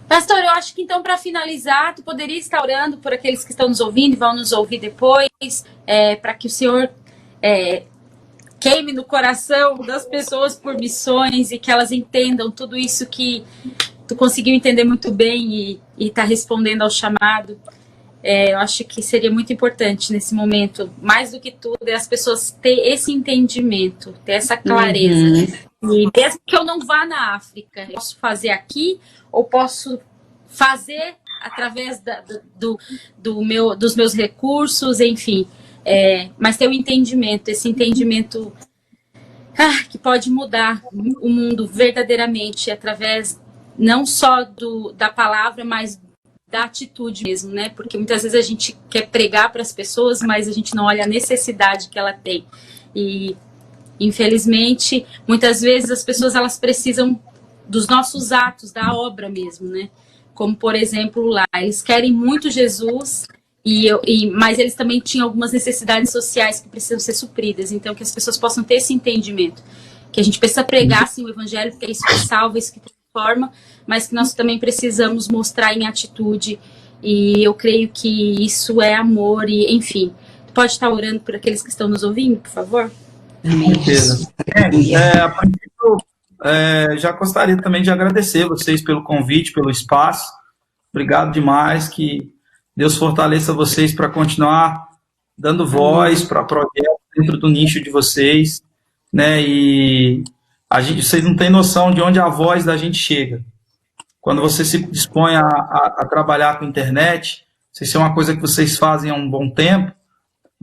Pastor, eu acho que então, para finalizar, tu poderia estar orando por aqueles que estão nos ouvindo e vão nos ouvir depois, para que o Senhor queime no coração das pessoas por missões e que elas entendam tudo isso que tu conseguiu entender muito bem e está respondendo ao chamado. Eu acho que seria muito importante nesse momento, mais do que tudo, as pessoas ter esse entendimento, ter essa clareza. E mesmo que eu não vá na África, eu posso fazer aqui ou posso fazer através dos meus recursos, enfim. Mas ter o entendimento, esse entendimento que pode mudar o mundo verdadeiramente através não só da palavra, mas da atitude mesmo, né? Porque muitas vezes a gente quer pregar para as pessoas, mas a gente não olha a necessidade que ela tem. E, infelizmente, muitas vezes as pessoas elas precisam dos nossos atos, da obra mesmo, né? como por exemplo lá, eles querem muito Jesus, mas eles também tinham algumas necessidades sociais que precisam ser supridas, então que as pessoas possam ter esse entendimento, que a gente precisa pregar assim, o evangelho, porque é isso que salva, isso que transforma, mas que nós também precisamos mostrar em atitude, e eu creio que isso é amor, e enfim, pode estar orando por aqueles que estão nos ouvindo, por favor? Com certeza. A princípio, já gostaria também de agradecer vocês pelo convite, pelo espaço. Obrigado demais, que Deus fortaleça vocês para continuar dando voz para projetos dentro do nicho de vocês, né? E vocês não têm noção de onde a voz da gente chega. Quando você se dispõe a trabalhar com internet, isso é uma coisa que vocês fazem há um bom tempo,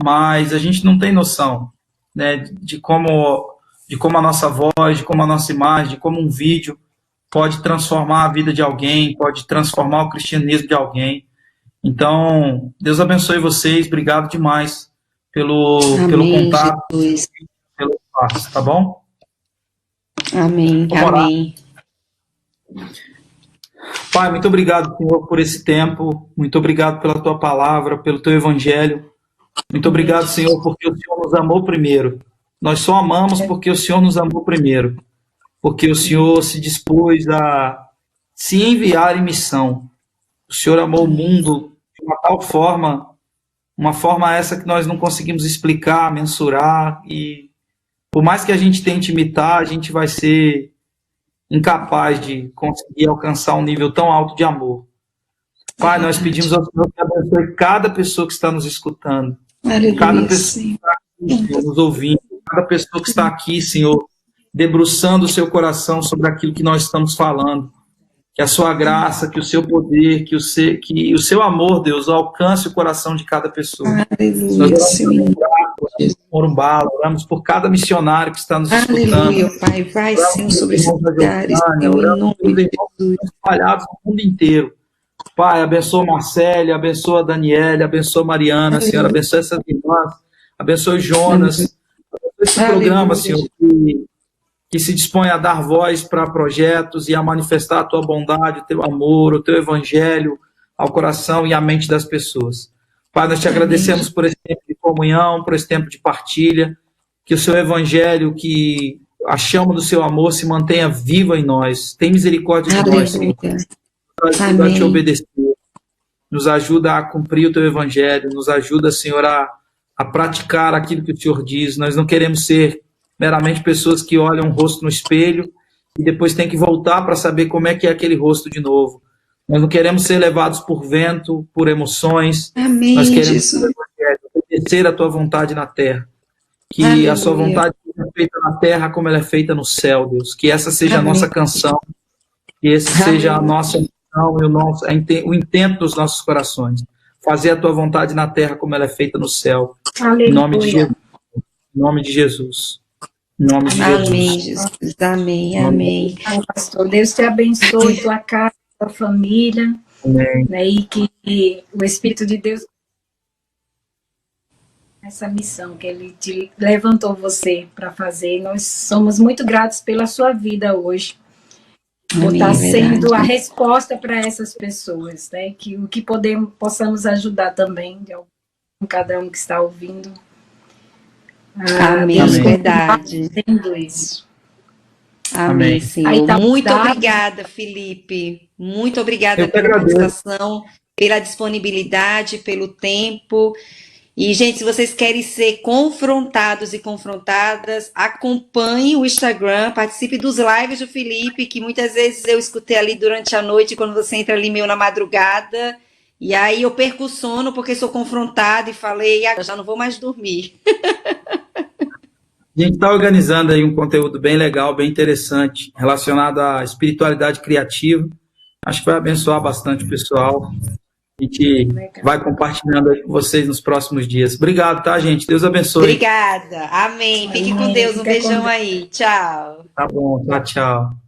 mas a gente não tem noção, né, de como a nossa voz, de como a nossa imagem, de como um vídeo pode transformar a vida de alguém, pode transformar o cristianismo de alguém. Então, Deus abençoe vocês, obrigado demais pelo contato, Jesus. Pelo espaço, tá bom? Amém, amém. Pai, muito obrigado, Senhor, por esse tempo, muito obrigado pela Tua palavra, pelo Teu evangelho, muito obrigado, Senhor, porque o Senhor nos amou primeiro. Nós só amamos porque o Senhor nos amou primeiro, porque o Senhor se dispôs a se enviar em missão. O Senhor amou o mundo de uma tal forma, uma forma essa que nós não conseguimos explicar, mensurar, e por mais que a gente tente imitar, a gente vai ser incapaz de conseguir alcançar um nível tão alto de amor. Pai, nós pedimos ao Senhor que abençoe cada pessoa que está nos escutando, cada pessoa que está aqui, nos ouvindo, cada pessoa que está aqui, Senhor, debruçando o seu coração sobre aquilo que nós estamos falando. Que a sua graça, que o seu poder, que o seu amor, Deus, alcance o coração de cada pessoa. Nós oramos por cada missionário que está nos escutando. Aleluia, Pai, vai, Senhor, sobre esses lugares, oramos pelos irmãos espalhados no mundo inteiro. Pai, abençoa Marcele, abençoa Daniele, abençoa Mariana, Senhor, abençoa essas irmãs, abençoe Jonas, abençoe esse programa, Senhor, que se dispõe a dar voz para projetos e a manifestar a tua bondade, o teu amor, o teu evangelho ao coração e à mente das pessoas. Pai, nós te agradecemos por esse tempo de comunhão, por esse tempo de partilha, que o seu evangelho, que a chama do seu amor se mantenha viva em nós. Tem misericórdia de nós, Senhor. Nos ajuda a te obedecer, nos ajuda a cumprir o teu evangelho, nos ajuda, Senhor, a praticar aquilo que o Senhor diz. Nós não queremos ser meramente pessoas que olham o rosto no espelho e depois tem que voltar para saber como é que é aquele rosto de novo. Nós não queremos ser levados por vento, por emoções. Amém, nós queremos obedecer a tua vontade na terra. Que Aleluia. A sua vontade seja feita na terra como ela é feita no céu, Deus. Que essa seja Amém. A nossa canção, que esse Amém. Seja a nossa missão e o intento dos nossos corações. Fazer a tua vontade na terra como ela é feita no céu. Aleluia. Em nome de Jesus. Em nome de Jesus. Em nome de Amém, Jesus. Amém, amém. Pastor, Deus te abençoe, tua casa, tua família. Amém. Né, e que o Espírito de Deus, essa missão que Ele te levantou você para fazer. Nós somos muito gratos pela sua vida hoje. Por estar sendo a resposta para essas pessoas. Né, que o que possamos ajudar também, de cada um que está ouvindo. Amém, Deus verdade. Isso. Amém, Senhor. Tá muito obrigada, Felipe. Muito obrigada pela participação, pela disponibilidade, pelo tempo. E, gente, se vocês querem ser confrontados e confrontadas, acompanhe o Instagram, participe dos lives do Felipe, que muitas vezes eu escutei ali durante a noite, quando você entra ali meio na madrugada. E aí eu perco o sono porque sou confrontada e falei, já não vou mais dormir. A gente está organizando aí um conteúdo bem legal, bem interessante, relacionado à espiritualidade criativa. Acho que vai abençoar bastante o pessoal. A gente vai compartilhando aí com vocês nos próximos dias. Obrigado, tá, gente? Deus abençoe. Obrigada. Amém. Fique com Deus. Um beijão aí. Tchau. Tá bom. Tchau, tchau.